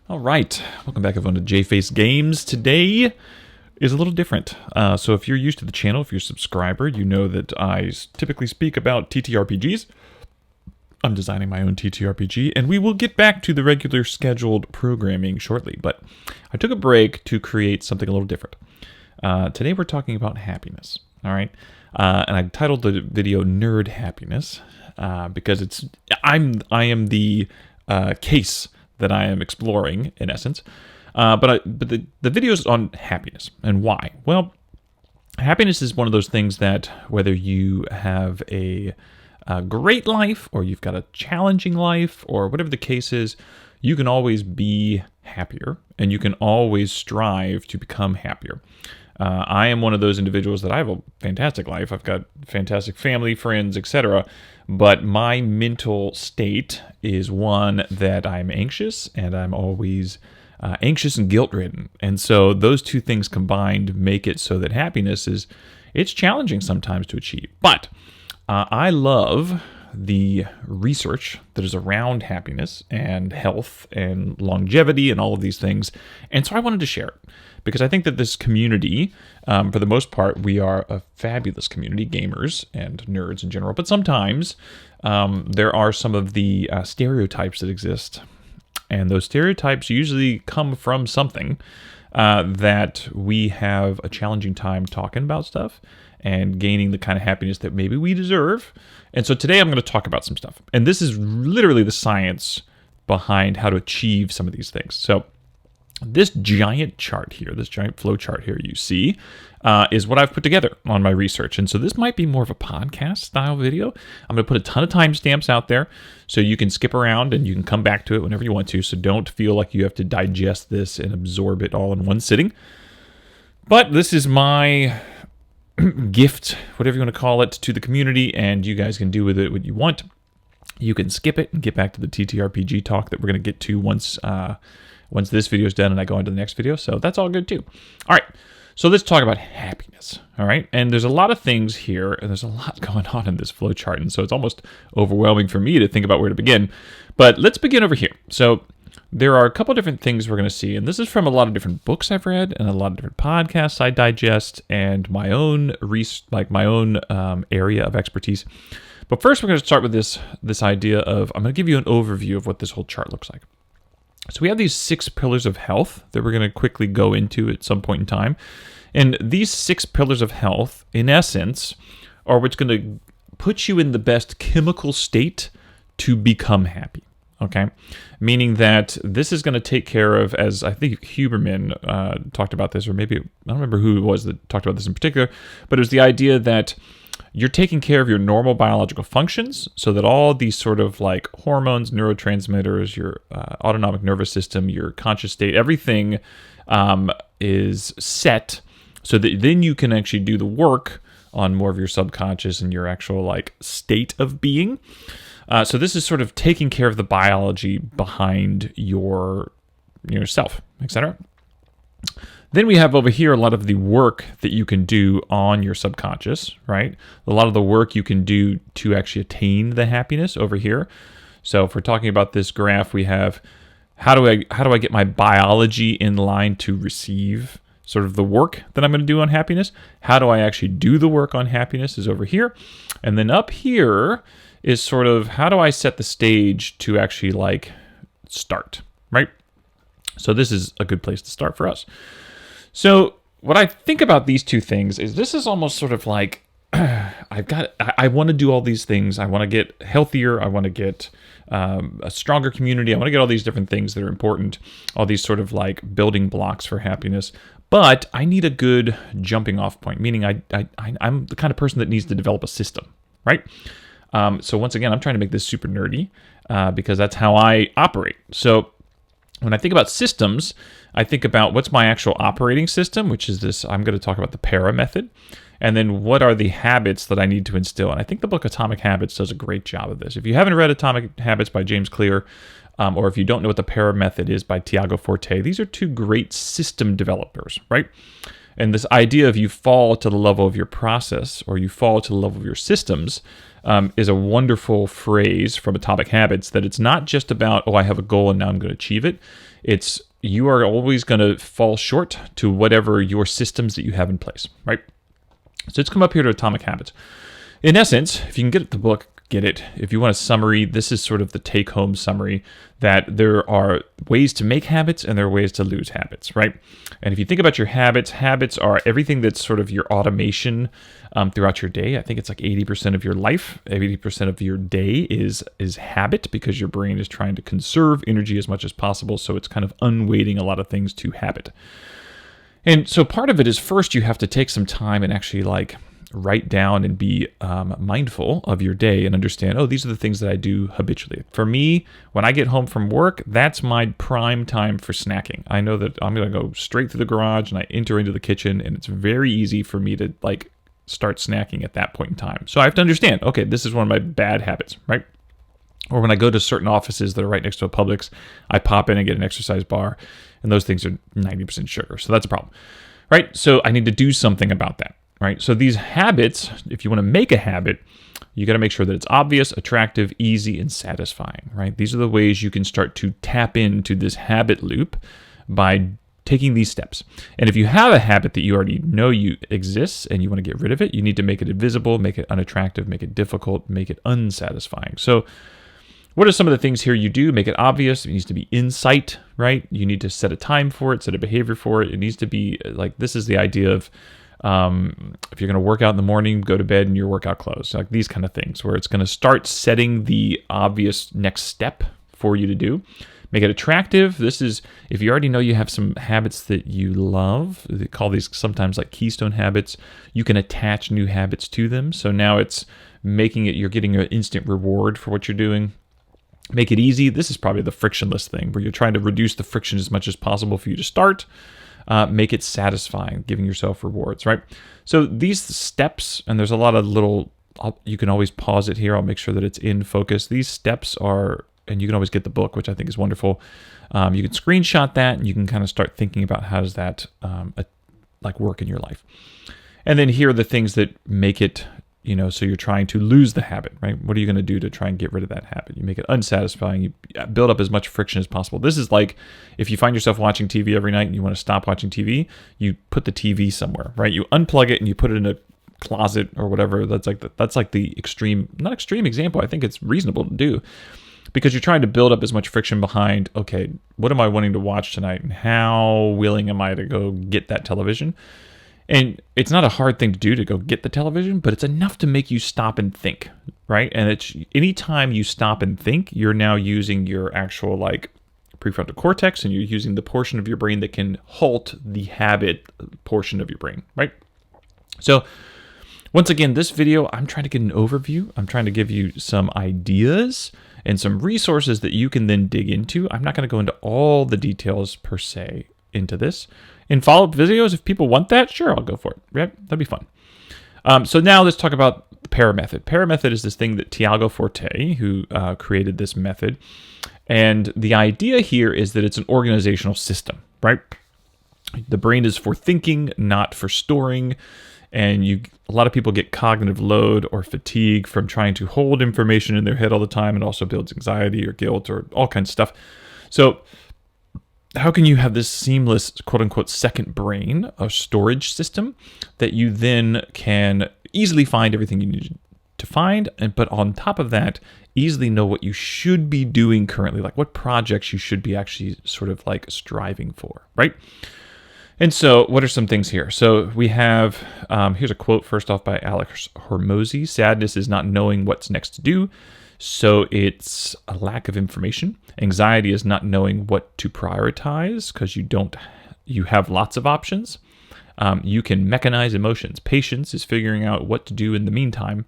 All right, welcome back everyone to Jface Games. Today is a little different. So if you're used to the channel, if you're a subscriber, you know that I typically speak about TTRPGs. I'm designing my own TTRPG, and we will get back to the regular scheduled programming shortly, but I took a break to create something a little different. Today we're talking about happiness, all right? And I titled the video Nerd Happiness because I am the case that I am exploring, in essence. But the video is on happiness. And why? Well, happiness is one of those things that whether you have a great life or you've got a challenging life or whatever the case is, you can always be happier and you can always strive to become happier. I am one of those individuals that I have a fantastic life. I've got fantastic family, friends, etc. But my mental state is one that I'm anxious, and I'm always anxious and guilt-ridden. And so those two things combined make it so that happiness it's challenging sometimes to achieve. But I love the research that is around happiness and health and longevity and all of these things. And so I wanted to share it because I think that this community, for the most part, we are a fabulous community, gamers and nerds in general. But sometimes there are some of the stereotypes that exist. And those stereotypes usually come from something that we have a challenging time talking about stuff and gaining the kind of happiness that maybe we deserve. And so today I'm going to talk about some stuff. And this is literally the science behind how to achieve some of these things. So this giant chart here, this giant flow chart here you see, is what I've put together on my research. And so this might be more of a podcast style video. I'm going to put a ton of timestamps out there so you can skip around and you can come back to it whenever you want to. So don't feel like you have to digest this and absorb it all in one sitting. But this is my gift, whatever you want to call it, to the community, and you guys can do with it what you want. You can skip it and get back to the TTRPG talk that we're going to get to once this video is done and I go into the next video. So that's all good too. All right. So let's talk about happiness. All right. And there's a lot of things here and there's a lot going on in this flow chart. And so it's almost overwhelming for me to think about where to begin. But let's begin over here. So there are a couple different things we're going to see. And this is from a lot of different books I've read and a lot of different podcasts I digest and my own area of expertise. But first we're going to start with this idea of, I'm going to give you an overview of what this whole chart looks like. So we have these 6 pillars of health that we're going to quickly go into at some point in time. And these 6 pillars of health, in essence, are what's going to put you in the best chemical state to become happy. Okay? Meaning that this is going to take care of, as I think Huberman talked about this, or maybe, I don't remember who it was that talked about this in particular, but it was the idea that you're taking care of your normal biological functions so that all these sort of like hormones, neurotransmitters, your autonomic nervous system, your conscious state, everything is set so that then you can actually do the work on more of your subconscious and your actual like state of being. So this is sort of taking care of the biology behind yourself, etc. Then we have over here a lot of the work that you can do on your subconscious, right? A lot of the work you can do to actually attain the happiness over here. So if we're talking about this graph, we have how do I get my biology in line to receive sort of the work that I'm going to do on happiness? How do I actually do the work on happiness is over here. And then up here is sort of how do I set the stage to actually like start, right? So this is a good place to start for us. So what I think about these two things is this is almost sort of like I want to do all these things. I want to get healthier. I want to get a stronger community. I want to get all these different things that are important, all these sort of like building blocks for happiness. But I need a good jumping off point, meaning I'm the kind of person that needs to develop a system, right? So once again, I'm trying to make this super nerdy because that's how I operate. So when I think about systems, I think about what's my actual operating system, which is this, I'm going to talk about the PARA method. And then what are the habits that I need to instill? And I think the book Atomic Habits does a great job of this. If you haven't read Atomic Habits by James Clear, or if you don't know what the PARA method is by Tiago Forte, these are two great system developers, right? And this idea of you fall to the level of your process or you fall to the level of your systems is a wonderful phrase from Atomic Habits, that it's not just about, oh, I have a goal and now I'm going to achieve it. You are always going to fall short to whatever your systems that you have in place, right? So let's come up here to Atomic Habits. In essence, if you can get the book, get it. If you want a summary, this is sort of the take-home summary, that there are ways to make habits and there are ways to lose habits, right? And if you think about your habits, habits are everything that's sort of your automation throughout your day. I think it's like 80% of your life, 80% of your day is habit, because your brain is trying to conserve energy as much as possible. So it's kind of unweighting a lot of things to habit. And so part of it is, first you have to take some time and actually like write down and be mindful of your day and understand, oh, these are the things that I do habitually. For me, when I get home from work, that's my prime time for snacking. I know that I'm going to go straight through the garage and I enter into the kitchen, and it's very easy for me to like start snacking at that point in time. So I have to understand, okay, this is one of my bad habits, right? Or when I go to certain offices that are right next to a Publix, I pop in and get an exercise bar, and those things are 90% sugar. So that's a problem, right? So I need to do something about that. Right. So these habits, if you want to make a habit, you got to make sure that it's obvious, attractive, easy, and satisfying. Right. These are the ways you can start to tap into this habit loop by taking these steps. And if you have a habit that you already know exists and you want to get rid of it, you need to make it invisible, make it unattractive, make it difficult, make it unsatisfying. So what are some of the things here you do? Make it obvious. It needs to be insight, right? You need to set a time for it, set a behavior for it. It needs to be like, this is the idea of, if you're going to work out in the morning, go to bed in your workout clothes, like these kind of things, where it's going to start setting the obvious next step for you to do. Make it attractive. This is, if you already know you have some habits that you love, they call these sometimes like keystone habits, you can attach new habits to them. So now it's making it, you're getting an instant reward for what you're doing. Make it easy. This is probably the frictionless thing, where you're trying to reduce the friction as much as possible for you to start. Make it satisfying, giving yourself rewards, right? So these steps, and there's a lot of little, you can always pause it here. I'll make sure that it's in focus. These steps are, and you can always get the book, which I think is wonderful. You can screenshot that, and you can kind of start thinking about how does that like work in your life. And then here are the things that make it, so you're trying to lose the habit, right? What are you going to do to try and get rid of that habit? You make it unsatisfying. You build up as much friction as possible. This is like if you find yourself watching TV every night and you want to stop watching TV, you put the TV somewhere, right? You unplug it and you put it in a closet or whatever. That's like the extreme, not extreme example. I think it's reasonable to do, because you're trying to build up as much friction behind, okay, what am I wanting to watch tonight, and how willing am I to go get that television? And it's not a hard thing to do to go get the television, but it's enough to make you stop and think, right? And it's anytime you stop and think, you're now using your actual like prefrontal cortex, and you're using the portion of your brain that can halt the habit portion of your brain, right? So once again, this video, I'm trying to get an overview. I'm trying to give you some ideas and some resources that you can then dig into. I'm not going to go into all the details per se into this. In follow-up videos, if people want that, sure, I'll go for it. Right? That'd be fun. So now let's talk about the PARA method. PARA method is this thing that Tiago Forte, who created this method. And the idea here is that it's an organizational system, right? The brain is for thinking, not for storing. And a lot of people get cognitive load or fatigue from trying to hold information in their head all the time. It also builds anxiety or guilt or all kinds of stuff. So how can you have this seamless, quote unquote, second brain, a storage system that you then can easily find everything you need to find, but on top of that, easily know what you should be doing currently, like what projects you should be actually sort of like striving for, right? And so what are some things here? So we have, here's a quote first off by Alex Hormozy. Sadness is not knowing what's next to do. So it's a lack of information. Anxiety is not knowing what to prioritize because you have lots of options. You can mechanize emotions. Patience is figuring out what to do in the meantime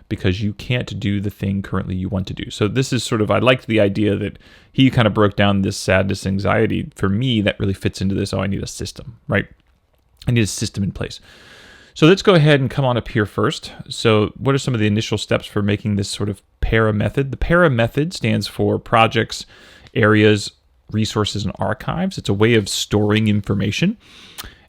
because you can't do the thing currently you want to do. So this is sort of, I liked the idea that he kind of broke down this sadness, anxiety. For me, that really fits into this. Oh, I need a system, right? I need a system in place. So let's go ahead and come on up here first. So what are some of the initial steps for making this sort of PARA method? The PARA method stands for projects, areas, resources, and archives. It's a way of storing information.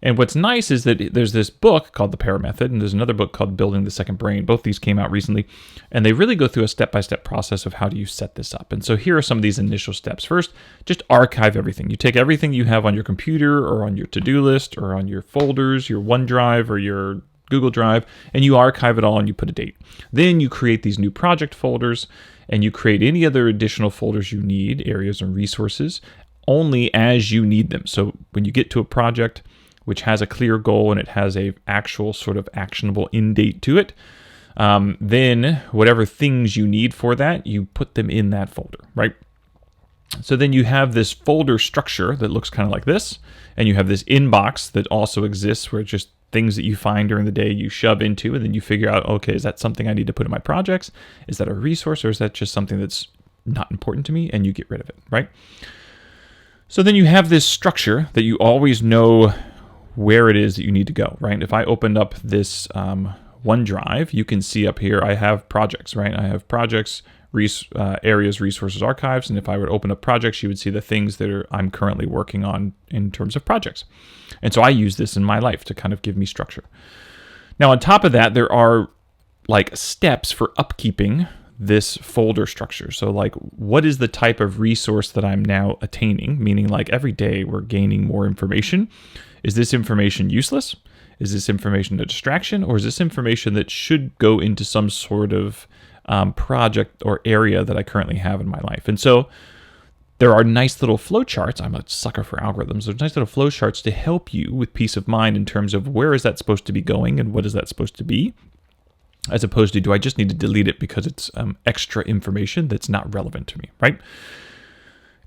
And what's nice is that there's this book called The Para Method, and there's another book called Building the Second Brain. Both these came out recently, and they really go through a step-by-step process of how do you set this up. And so here are some of these initial steps. First, just archive everything. You take everything you have on your computer or on your to-do list or on your folders, your OneDrive or your Google Drive, and you archive it all and you put a date. Then you create these new project folders, and you create any other additional folders you need, areas and resources, only as you need them. So when you get to a project which has a clear goal and it has a actual sort of actionable end date to it, then whatever things you need for that, you put them in that folder, right? So then you have this folder structure that looks kind of like this, and you have this inbox that also exists where it's just things that you find during the day you shove into, and then you figure out, okay, is that something I need to put in my projects? Is that a resource, or is that just something that's not important to me? And you get rid of it, right? So then you have this structure that you always know where it is that you need to go, right? If I opened up this OneDrive, you can see up here I have projects, right? I have projects, areas, resources, archives, and if I were to open up projects, you would see the things that I'm currently working on in terms of projects. And so I use this in my life to kind of give me structure. Now, on top of that, there are like steps for upkeeping this folder structure. So like, what is the type of resource that I'm now attaining? Meaning like every day we're gaining more information. Is this information useless? Is this information a distraction? Or is this information that should go into some sort of project or area that I currently have in my life? And so there are nice little flowcharts. I'm a sucker for algorithms. There's nice little flowcharts to help you with peace of mind in terms of where is that supposed to be going and what is that supposed to be, as opposed to do I just need to delete it because it's extra information that's not relevant to me, right?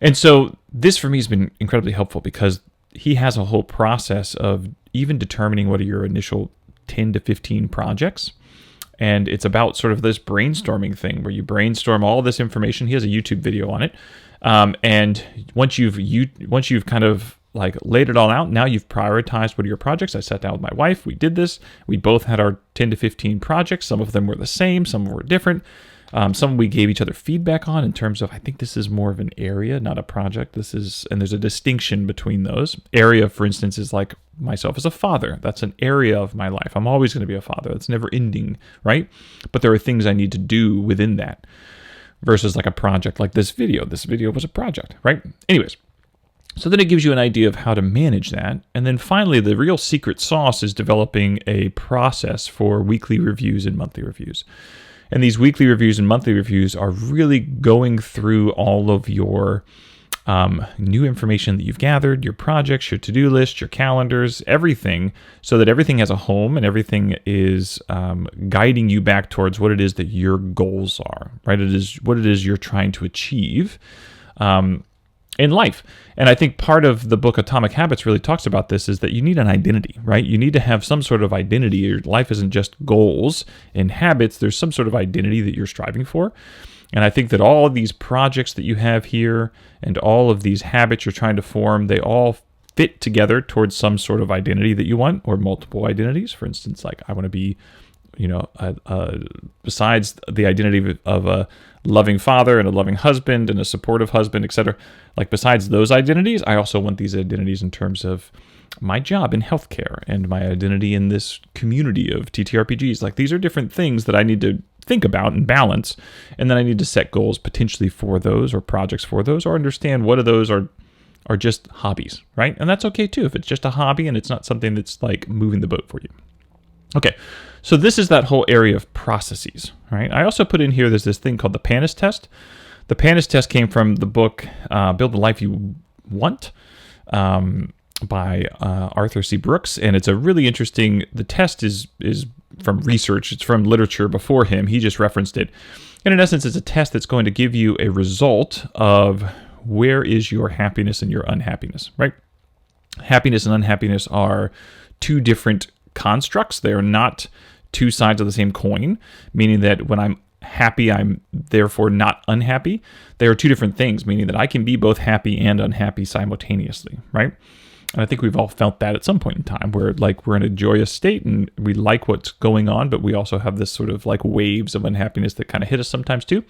And so this for me has been incredibly helpful because he has a whole process of even determining what are your initial 10 to 15 projects. And it's about sort of this brainstorming thing where you brainstorm all this information. He has a YouTube video on it. And once you've kind of like laid it all out, now you've prioritized what are your projects. I sat down with my wife. We did this. We both had our 10 to 15 projects. Some of them were the same. Some were different. Some we gave each other feedback on in terms of, I think this is more of an area, not a project. And there's a distinction between those. Area, for instance, is like myself as a father. That's an area of my life. I'm always going to be a father. That's never ending, right? But there are things I need to do within that versus like a project like this video. This video was a project, right? Anyways, so then it gives you an idea of how to manage that. And then finally, the real secret sauce is developing a process for weekly reviews and monthly reviews. And these weekly reviews and monthly reviews are really going through all of your new information that you've gathered, your projects, your to-do list, your calendars, everything, so that everything has a home and everything is guiding you back towards what it is that your goals are, right? It is what it is you're trying to achieve in life. And I think part of the book Atomic Habits really talks about this is that you need an identity, right? You need to have some sort of identity. Your life isn't just goals and habits. There's some sort of identity that you're striving for. And I think that all of these projects that you have here and all of these habits you're trying to form, they all fit together towards some sort of identity that you want, or multiple identities. For instance, like I want to be, besides the identity of a loving father and a loving husband and a supportive husband, etc. Like besides those identities, I also want these identities in terms of my job in healthcare and my identity in this community of TTRPGs. Like these are different things that I need to think about and balance. And then I need to set goals potentially for those or projects for those, or understand what of those are just hobbies, right? And that's okay too if it's just a hobby and it's not something that's like moving the boat for you. Okay, so this is that whole area of processes, right? I also put in here, there's this thing called the PANAS Test. The PANAS Test came from the book Build the Life You Want by Arthur C. Brooks, and it's a really interesting, the test is from research, it's from literature before him, he just referenced it. And in essence, it's a test that's going to give you a result of where is your happiness and your unhappiness, right? Happiness and unhappiness are two different constructs. They are not two sides of the same coin, meaning that when I'm happy, I'm therefore not unhappy. They are two different things, meaning that I can be both happy and unhappy simultaneously, right? And I think we've all felt that at some point in time where like we're in a joyous state and we like what's going on, but we also have this sort of like waves of unhappiness that kind of hit us sometimes too.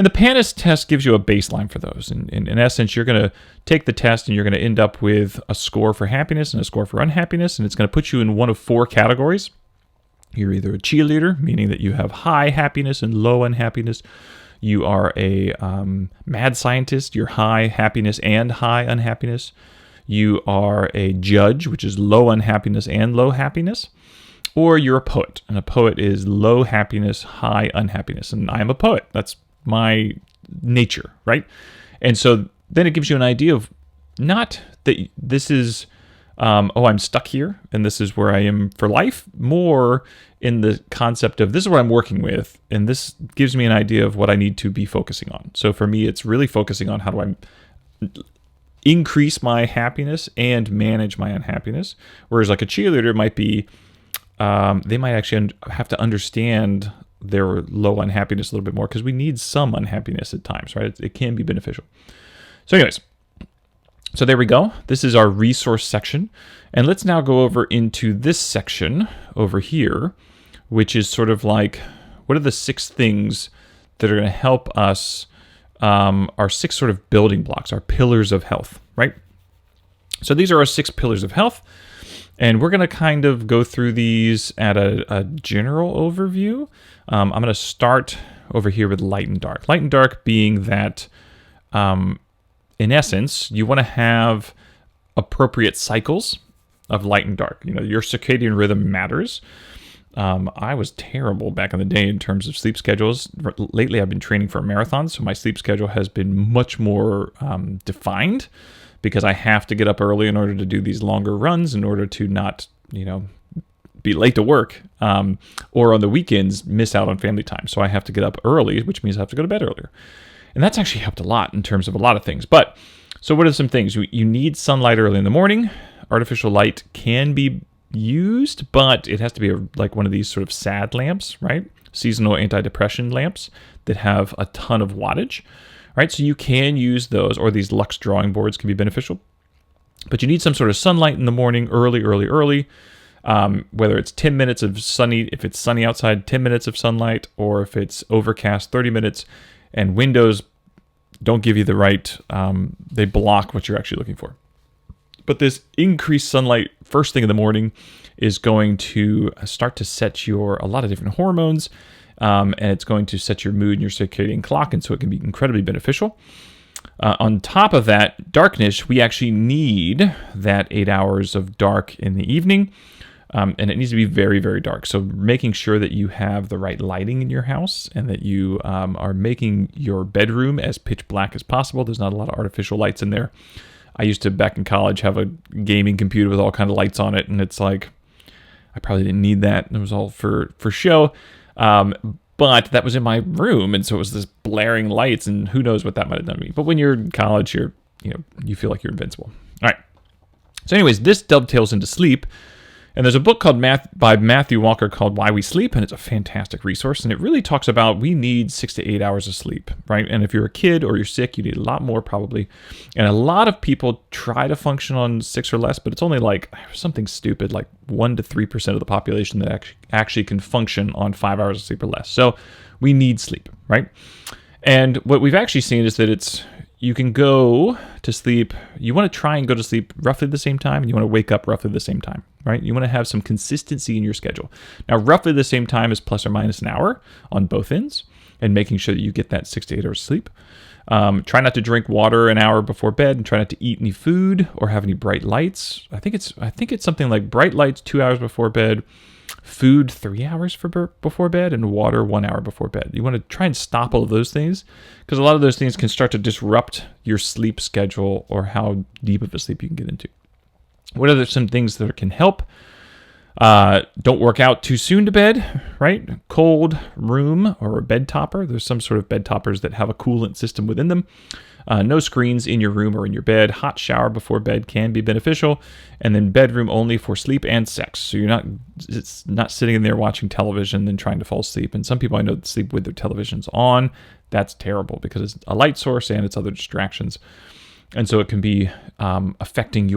And the PANAS test gives you a baseline for those. In essence, you're going to take the test and you're going to end up with a score for happiness and a score for unhappiness, and it's going to put you in one of 4 categories. You're either a cheerleader, meaning that you have high happiness and low unhappiness. You are a mad scientist, you're high happiness and high unhappiness. You are a judge, which is low unhappiness and low happiness. Or you're a poet, and a poet is low happiness, high unhappiness. And I am a poet. That's my nature, right? And so then it gives you an idea of not that this is, I'm stuck here and this is where I am for life, more in the concept of this is what I'm working with, and this gives me an idea of what I need to be focusing on. So for me, it's really focusing on how do I increase my happiness and manage my unhappiness. Whereas like a cheerleader might be, they might actually have to understand their low unhappiness a little bit more, because we need some unhappiness at times, right? It can be beneficial. So anyways, so there we go. This is our resource section. And let's now go over into this section over here, which is sort of like, what are the 6 things that are going to help us, our 6 sort of building blocks, our pillars of health, right? So these are our 6 pillars of health. And we're going to kind of go through these at a general overview. I'm going to start over here with light and dark. Light and dark being that, in essence, you want to have appropriate cycles of light and dark. You know, your circadian rhythm matters. I was terrible back in the day in terms of sleep schedules. Lately, I've been training for a marathon, so my sleep schedule has been much more defined, because I have to get up early in order to do these longer runs, in order to not, be late to work, or on the weekends miss out on family time. So I have to get up early, which means I have to go to bed earlier. And that's actually helped a lot in terms of a lot of things. But so what are some things? You need sunlight early in the morning. Artificial light can be used, but it has to be like one of these sort of SAD lamps, right? Seasonal anti-depression lamps that have a ton of wattage. Right, so you can use those, or these Lux drawing boards can be beneficial. But you need some sort of sunlight in the morning, early. Whether it's 10 minutes of sunny, if it's sunny outside, 10 minutes of sunlight, or if it's overcast, 30 minutes. And windows don't give you the right, they block what you're actually looking for. But this increased sunlight first thing in the morning is going to start to set a lot of different hormones. And it's going to set your mood and your circadian clock, and so it can be incredibly beneficial. On top of that, darkness, we actually need that 8 hours of dark in the evening, and it needs to be very, very dark. So making sure that you have the right lighting in your house, and that you are making your bedroom as pitch black as possible. There's not a lot of artificial lights in there. I used to, back in college, have a gaming computer with all kinds of lights on it, and it's like, I probably didn't need that. It was all for show. But that was in my room, and so it was this blaring lights, and who knows what that might have done to me. But when you're in college, you feel like you're invincible. All right. So anyways, this dovetails into sleep. And there's a book by Matthew Walker called Why We Sleep, and it's a fantastic resource. And it really talks about we need 6 to 8 hours of sleep, right? And if you're a kid or you're sick, you need a lot more probably. And a lot of people try to function on 6 or less, but it's only like something stupid, like 1 to 3% of the population that actually can function on 5 hours of sleep or less. So we need sleep, right? And what we've actually seen is that you can go to sleep, you want to try and go to sleep roughly the same time, and you want to wake up roughly the same time, right? You want to have some consistency in your schedule. Now, roughly the same time is plus or minus an hour on both ends, and making sure that you get that 6 to 8 hours sleep. Try not to drink water an hour before bed, and try not to eat any food or have any bright lights. I think it's something like bright lights 2 hours before bed, food 3 hours before bed, and water 1 hour before bed. You want to try and stop all of those things, because a lot of those things can start to disrupt your sleep schedule or how deep of a sleep you can get into. What are some things that can help? Don't work out too soon to bed, right? Cold room or a bed topper. There's some sort of bed toppers that have a coolant system within them. No screens in your room or in your bed. Hot shower before bed can be beneficial. And then bedroom only for sleep and sex. So it's not sitting in there watching television and trying to fall asleep. And some people I know sleep with their televisions on. That's terrible because it's a light source and it's other distractions. And so it can be affecting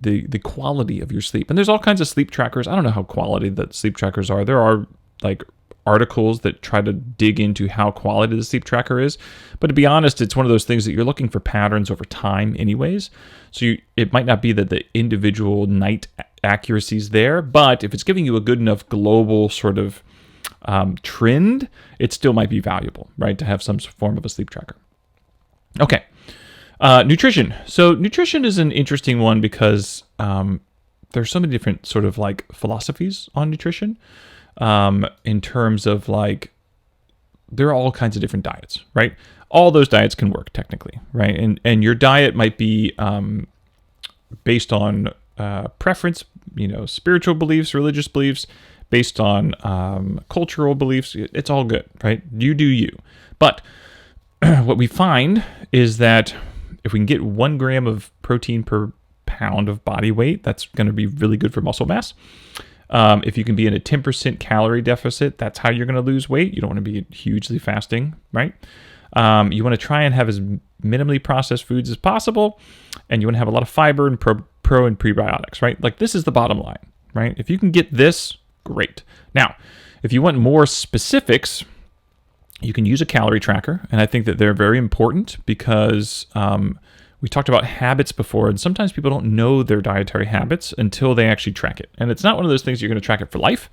the quality of your sleep. And there's all kinds of sleep trackers. I don't know how quality the sleep trackers are. There are like articles that try to dig into how quality the sleep tracker is. But to be honest, it's one of those things that you're looking for patterns over time anyways. So it might not be that the individual night accuracy is there, but if it's giving you a good enough global sort of trend, it still might be valuable, right, to have some form of a sleep tracker. Okay. Nutrition. So nutrition is an interesting one because there's so many different sort of like philosophies on nutrition. In terms of like, there are all kinds of different diets, right? All those diets can work technically, right? And your diet might be based on preference, spiritual beliefs, religious beliefs, based on cultural beliefs. It's all good, right? You do you. But what we find is that if we can get 1 gram of protein per pound of body weight, that's going to be really good for muscle mass. If you can be in a 10% calorie deficit, that's how you're going to lose weight. You don't want to be hugely fasting, right? You want to try and have as minimally processed foods as possible, and you want to have a lot of fiber and pro and prebiotics, right? Like, this is the bottom line, right? If you can get this, great. Now, if you want more specifics, you can use a calorie tracker, and I think that they're very important because we talked about habits before, and sometimes people don't know their dietary habits until they actually track it. And it's not one of those things you're going to track it for life.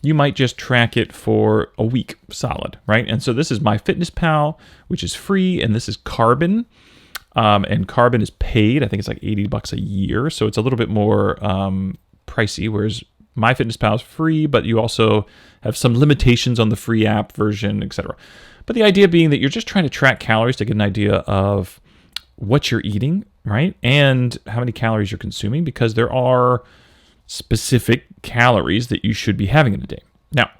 You might just track it for a week solid, right? And so this is MyFitnessPal, which is free, and this is Carbon. And Carbon is paid. I think it's like $80 a year, so it's a little bit more pricey, whereas MyFitnessPal is free, but you also have some limitations on the free app version, etc. But the idea being that you're just trying to track calories to get an idea of what you're eating, right? And how many calories you're consuming, because there are specific calories that you should be having in a day. Now,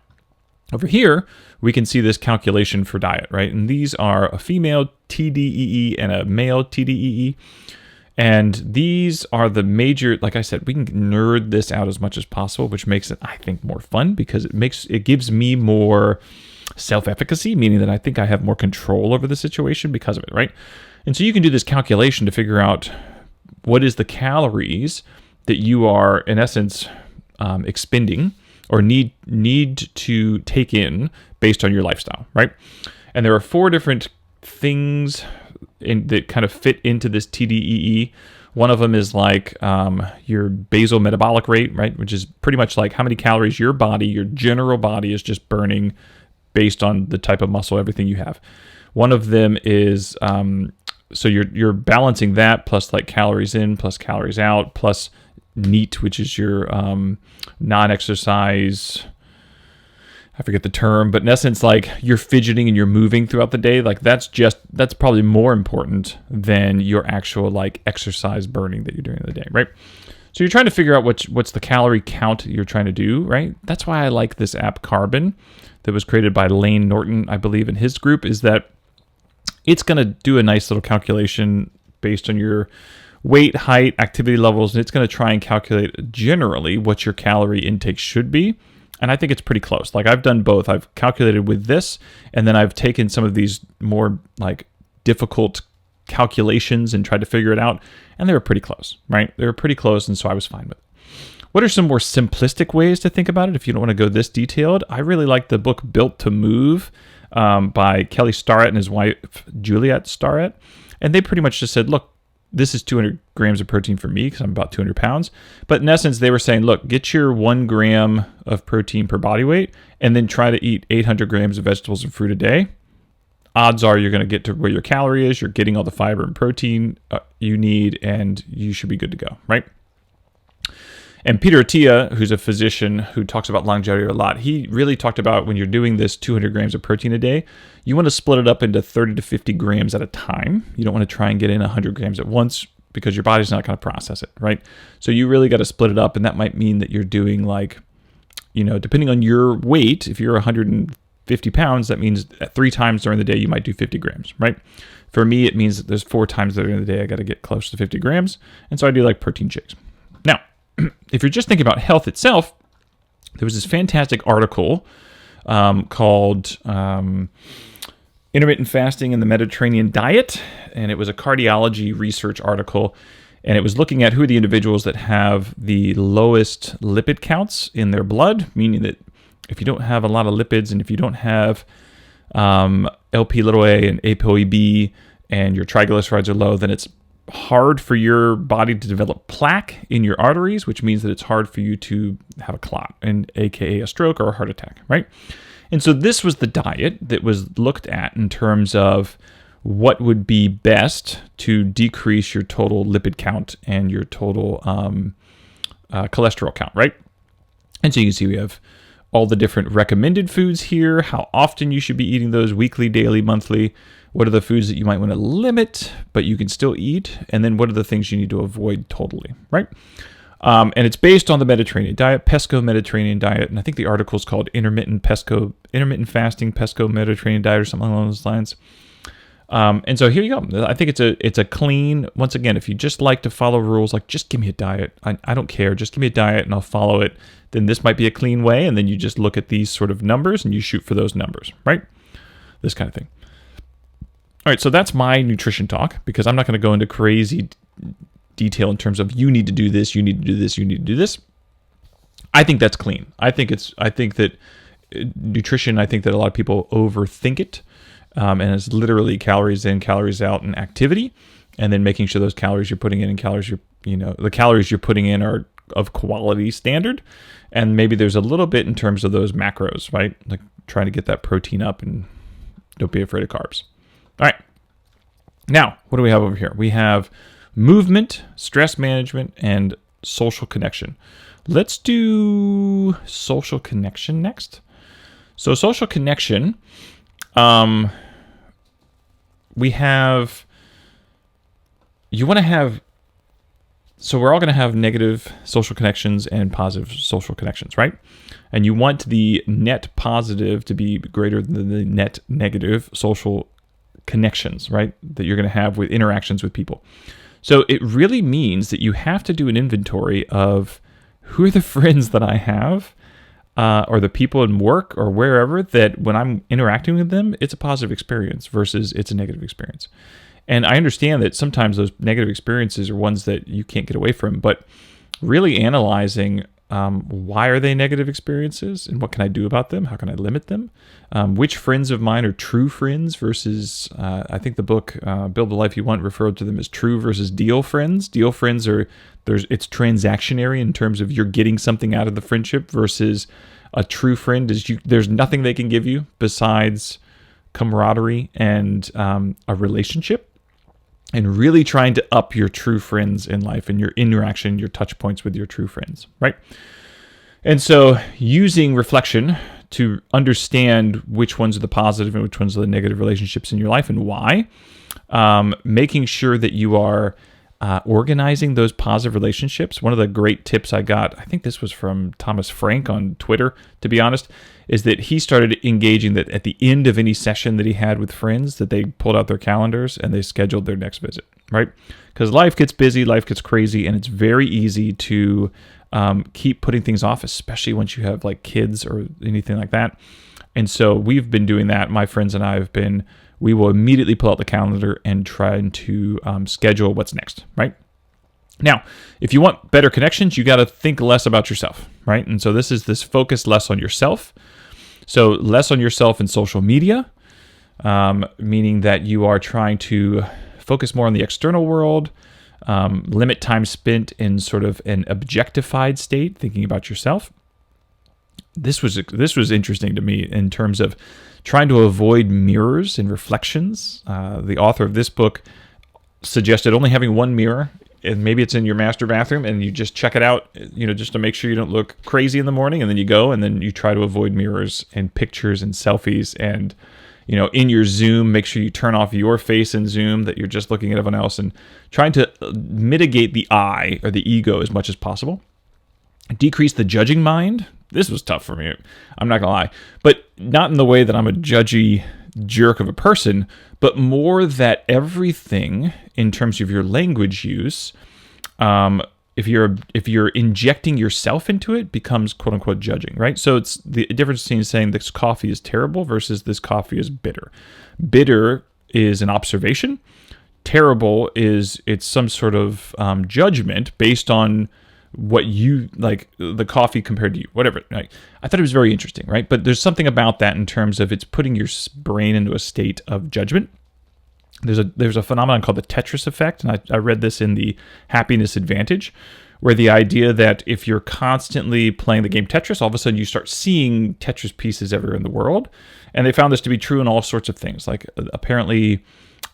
over here, we can see this calculation for diet, right? And these are a female TDEE and a male TDEE. And these are the major, like I said, we can nerd this out as much as possible, which makes it, I think, more fun because it gives me more self-efficacy, meaning that I think I have more control over the situation because of it, right? And so you can do this calculation to figure out what is the calories that you are, in essence, expending or need to take in based on your lifestyle, right? And there are 4 different things that kind of fit into this TDEE. One of them is like your basal metabolic rate, right? Which is pretty much like how many calories your general body is just burning based on the type of muscle, everything you have. One of them is, so you're balancing that plus like calories in, plus calories out, plus NEAT, which is your non-exercise, I forget the term, but in essence, like you're fidgeting and you're moving throughout the day. Like that's probably more important than your actual like exercise burning that you're doing in the day, right? So you're trying to figure out what's the calorie count you're trying to do, right? That's why I like this app Carbon that was created by Lane Norton, I believe, in his group, is that it's going to do a nice little calculation based on your weight, height, activity levels, and it's going to try and calculate generally what your calorie intake should be. And I think it's pretty close. Like I've done both. I've calculated with this, and then I've taken some of these more like difficult calculations and tried to figure it out, and they were pretty close, right? They were pretty close, and so I was fine with it. What are some more simplistic ways to think about it if you don't want to go this detailed? I really like the book Built to Move by Kelly Starrett and his wife, Juliet Starrett. And they pretty much just said, look, this is 200 grams of protein for me because I'm about 200 pounds. But in essence, they were saying, look, get your 1 gram of protein per body weight and then try to eat 800 grams of vegetables and fruit a day. Odds are you're going to get to where your calorie is. You're getting all the fiber and protein you need, and you should be good to go, right? And Peter Attia, who's a physician who talks about longevity a lot, he really talked about when you're doing this 200 grams of protein a day, you want to split it up into 30 to 50 grams at a time. You don't want to try and get in 100 grams at once because your body's not going to process it, right? So you really got to split it up, and that might mean that you're doing like, depending on your weight, if you're 150 pounds, that means 3 times during the day you might do 50 grams, right? For me, it means that there's 4 times during the day I got to get close to 50 grams, and so I do like protein shakes. Now, if you're just thinking about health itself, there was this fantastic article called Intermittent Fasting and the Mediterranean Diet, and it was a cardiology research article, and it was looking at who are the individuals that have the lowest lipid counts in their blood, meaning that if you don't have a lot of lipids, and if you don't have LP little a and ApoB, and your triglycerides are low, then it's hard for your body to develop plaque in your arteries, which means that it's hard for you to have a clot, and aka a stroke or a heart attack, right? And so this was the diet that was looked at in terms of what would be best to decrease your total lipid count and your total cholesterol count, right? And so you can see we have all the different recommended foods here, how often you should be eating those, weekly, daily, monthly. What are the foods that you might want to limit, but you can still eat? And then what are the things you need to avoid totally, right? And it's based on the Mediterranean diet, Pesco Mediterranean diet. And I think the article is called Intermittent Fasting Pesco Mediterranean Diet or something along those lines. And so here you go. I think it's a clean, once again, if you just like to follow rules, like just give me a diet. I don't care. Just give me a diet and I'll follow it. Then this might be a clean way. And then you just look at these sort of numbers and you shoot for those numbers, right? This kind of thing. All right, so that's my nutrition talk, because I'm not going to go into crazy detail in terms of you need to do this, you need to do this, you need to do this. I think that's clean. I think that nutrition, I think that a lot of people overthink it, and it's literally calories in, calories out, and activity, and then making sure those calories you're putting in and the calories you're putting in are of quality standard, and maybe there's a little bit in terms of those macros, right? Like trying to get that protein up, and don't be afraid of carbs. All right, now what do we have over here? We have movement, stress management, and social connection. Let's do social connection next. So social connection, we have, you want to have, so we're all going to have negative social connections and positive social connections, right? And you want the net positive to be greater than the net negative social connections, right? That you're going to have with interactions with people. So it really means that you have to do an inventory of who are the friends that I have, or the people in work or wherever that when I'm interacting with them, it's a positive experience versus it's a negative experience. And I understand that sometimes those negative experiences are ones that you can't get away from, but really analyzing why are they negative experiences and what can I do about them? How can I limit them? Which friends of mine are true friends versus, I think the book Build the Life You Want referred to them as true versus deal friends. Deal friends it's transactionary in terms of you're getting something out of the friendship, versus a true friend is there's nothing they can give you besides camaraderie and a relationship. And really trying to up your true friends in life and your interaction, your touch points with your true friends, right? And so using reflection to understand which ones are the positive and which ones are the negative relationships in your life and why, making sure that you are organizing those positive relationships. One of the great tips I got, I think this was from Thomas Frank on Twitter, to be honest, is that he started engaging that at the end of any session that he had with friends, that they pulled out their calendars and they scheduled their next visit, right? Because life gets busy, life gets crazy, and it's very easy to keep putting things off, especially once you have like kids or anything like that. And so we've been doing that. My friends and I we will immediately pull out the calendar and try to schedule what's next, right? Now, if you want better connections, you got to think less about yourself, right? And so this is this focus less on yourself. So less on yourself in social media, meaning that you are trying to focus more on the external world, limit time spent in sort of an objectified state, thinking about yourself. This was interesting to me in terms of trying to avoid mirrors and reflections. The author of this book suggested only having one mirror, and maybe it's in your master bathroom, and you just check it out, just to make sure you don't look crazy in the morning, and then you go, and then you try to avoid mirrors and pictures and selfies, and in your Zoom, make sure you turn off your face in Zoom, that you're just looking at everyone else, and trying to mitigate the I or the ego as much as possible. Decrease the judging mind. This was tough for me, I'm not gonna lie, but not in the way that I'm a judgy jerk of a person, but more that everything in terms of your language use, if you're injecting yourself into it, becomes quote unquote judging, right? So it's the difference between saying this coffee is terrible versus this coffee is bitter. Bitter is an observation. Terrible is it's some sort of judgment based on what you like, the coffee compared to you, whatever. Right? I thought it was very interesting, right? But there's something about that in terms of it's putting your brain into a state of judgment. There's a phenomenon called the Tetris effect, and I read this in the Happiness Advantage, where the idea that if you're constantly playing the game Tetris, all of a sudden you start seeing Tetris pieces everywhere in the world. And they found this to be true in all sorts of things. Like apparently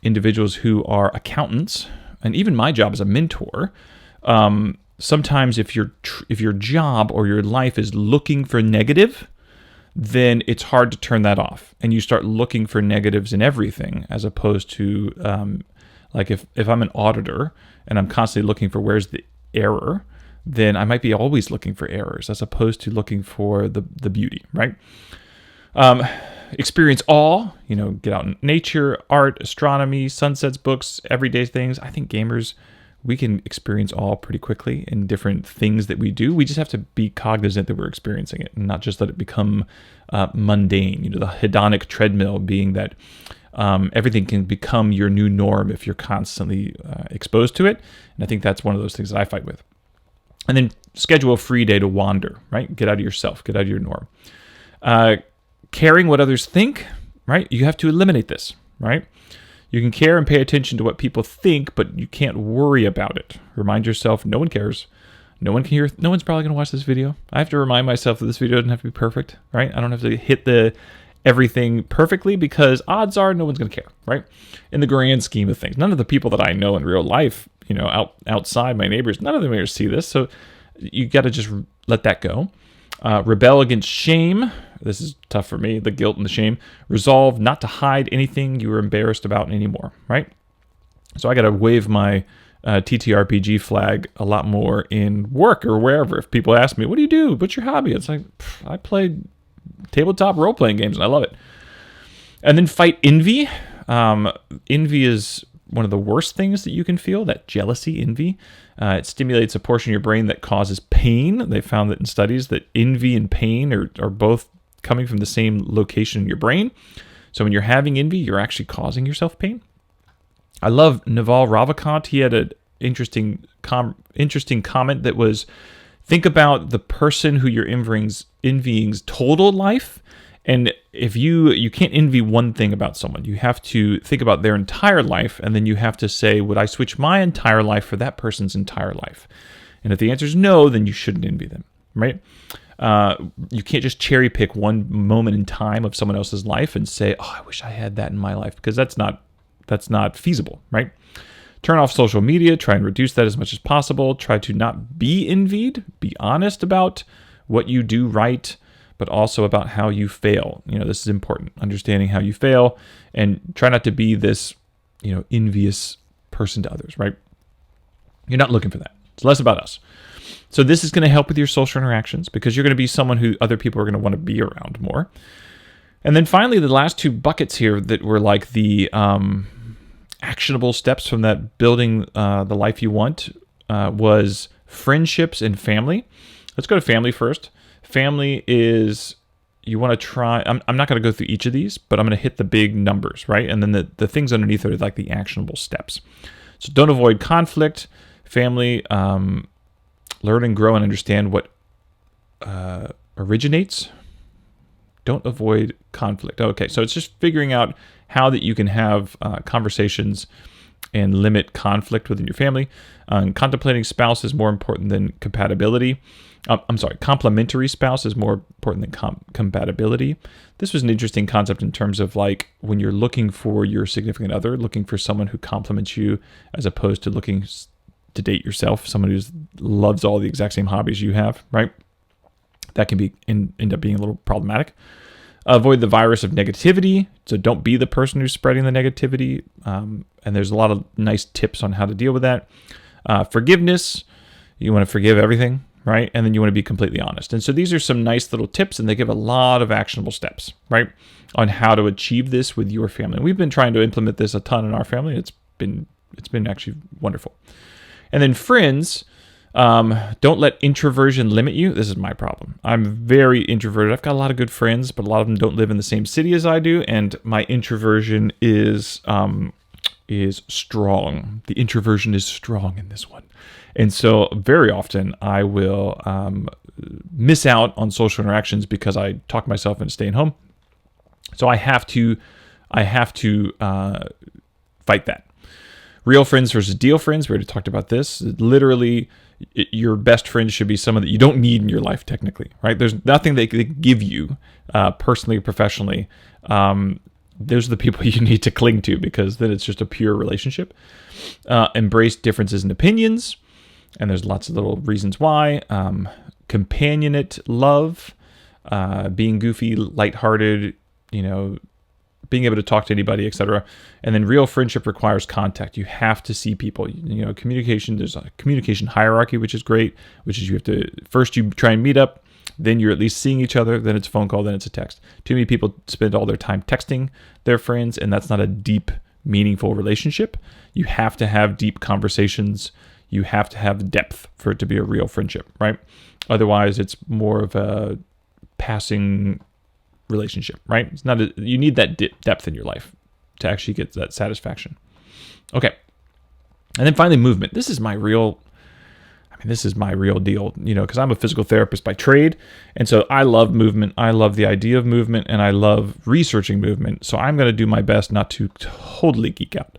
individuals who are accountants, and even my job as a mentor, sometimes if your job or your life is looking for negative, then it's hard to turn that off. And you start looking for negatives in everything, as opposed to like if I'm an auditor and I'm constantly looking for where's the error, then I might be always looking for errors as opposed to looking for the beauty, right? Experience awe, get out in nature, art, astronomy, sunsets, books, everyday things. I think gamers, we can experience awe pretty quickly in different things that we do. We just have to be cognizant that we're experiencing it and not just let it become mundane. The hedonic treadmill being that everything can become your new norm if you're constantly exposed to it. And I think that's one of those things that I fight with. And then schedule a free day to wander, right? Get out of yourself, get out of your norm. Caring what others think, right? You have to eliminate this, right? You can care and pay attention to what people think, but you can't worry about it. Remind yourself, no one cares. No one can hear. No one's probably going to watch this video. I have to remind myself that this video doesn't have to be perfect, right? I don't have to hit everything perfectly because odds are no one's going to care, right? In the grand scheme of things, none of the people that I know in real life, outside my neighbors, none of them are going to see this. So you got to just let that go. Rebel against shame. This is tough for me, the guilt and the shame. Resolve not to hide anything you are embarrassed about anymore, right? So I got to wave my TTRPG flag a lot more in work or wherever. If people ask me, what do you do? What's your hobby? It's like, I play tabletop role-playing games and I love it. And then fight envy. Envy is one of the worst things that you can feel, that jealousy, envy. It stimulates a portion of your brain that causes pain. They found that in studies that envy and pain are both coming from the same location in your brain. So when you're having envy, you're actually causing yourself pain. I love Naval Ravikant. He had an interesting comment that was, think about the person who you're envying's total life. And if you can't envy one thing about someone, you have to think about their entire life, and then you have to say, would I switch my entire life for that person's entire life? And if the answer is no, then you shouldn't envy them, right? You can't just cherry pick one moment in time of someone else's life and say, oh, I wish I had that in my life, because that's not feasible, right? Turn off social media, try and reduce that as much as possible. Try to not be envied, be honest about what you do right, but also about how you fail. This is important, understanding how you fail, and try not to be this, envious person to others, right? You're not looking for that. It's less about us. So this is going to help with your social interactions because you're going to be someone who other people are going to want to be around more. And then finally, the last two buckets here that were like the actionable steps from that building the life you want was friendships and family. Let's go to family first. Family is, you want to try, I'm not going to go through each of these, but I'm going to hit the big numbers, right? And then the things underneath are like the actionable steps. So don't avoid conflict. Family, learn and grow and understand what originates. Don't avoid conflict. Okay, so it's just figuring out how that you can have conversations and limit conflict within your family. Contemplating spouse is more important than compatibility. Complementary spouse is more important than compatibility. This was an interesting concept in terms of like when you're looking for your significant other, looking for someone who complements you as opposed to looking to date yourself, someone who loves all the exact same hobbies you have, right? That can be end up being a little problematic. Avoid the virus of negativity. So don't be the person who's spreading the negativity. And there's a lot of nice tips on how to deal with that. Forgiveness. You want to forgive everything, right? And then you want to be completely honest. And so these are some nice little tips, and they give a lot of actionable steps, right, on how to achieve this with your family. And we've been trying to implement this a ton in our family. It's been actually wonderful. And then friends. Don't let introversion limit you. This is my problem. I'm very introverted. I've got a lot of good friends, but a lot of them don't live in the same city as I do. And my introversion is is strong. The introversion is strong in this one. And so very often I will miss out on social interactions because I talk myself into staying home. So I have to fight that. Real friends versus deal friends. We already talked about this. Literally, your best friend should be someone that you don't need in your life, technically, right? There's nothing they can give you personally, professionally. Those are the people you need to cling to, because then it's just a pure relationship. Embrace differences in opinions, and there's lots of little reasons why. Companionate love, being goofy, lighthearted, being able to talk to anybody, etc. And then real friendship requires contact. You have to see people. Communication, there's a communication hierarchy, which is great, which is you have to, first you try and meet up, then you're at least seeing each other, then it's a phone call, then it's a text. Too many people spend all their time texting their friends, and that's not a deep, meaningful relationship. You have to have deep conversations. You have to have depth for it to be a real friendship, right? Otherwise, it's more of a passing relationship, right? It's not you need that depth in your life to actually get that satisfaction. Okay. And then finally, movement. This is my real deal, because I'm a physical therapist by trade. And so I love movement. I love the idea of movement, and I love researching movement. So I'm going to do my best not to totally geek out.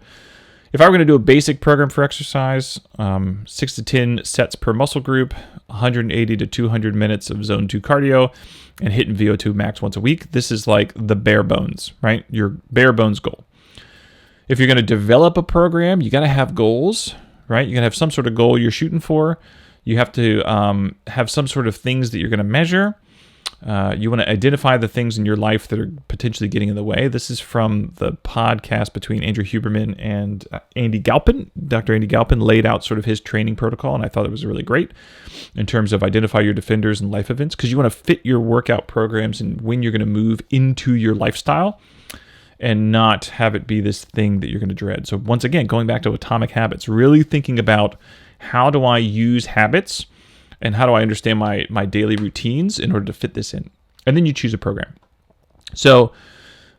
If I were going to do a basic program for exercise, 6 to 10 sets per muscle group, 180 to 200 minutes of zone 2 cardio, and hitting VO2 max once a week, this is like the bare bones, right? Your bare bones goal. If you're going to develop a program, you got to have goals, right? You got to have some sort of goal you're shooting for. You have to have some sort of things that you're going to measure. You want to identify the things in your life that are potentially getting in the way. This is from the podcast between Andrew Huberman and Andy Galpin. Dr. Andy Galpin laid out sort of his training protocol, and I thought it was really great in terms of identify your defenders and life events, because you want to fit your workout programs and when you're going to move into your lifestyle and not have it be this thing that you're going to dread. So once again, going back to atomic habits, really thinking about how do I use habits and how do I understand my daily routines in order to fit this in? And then you choose a program. So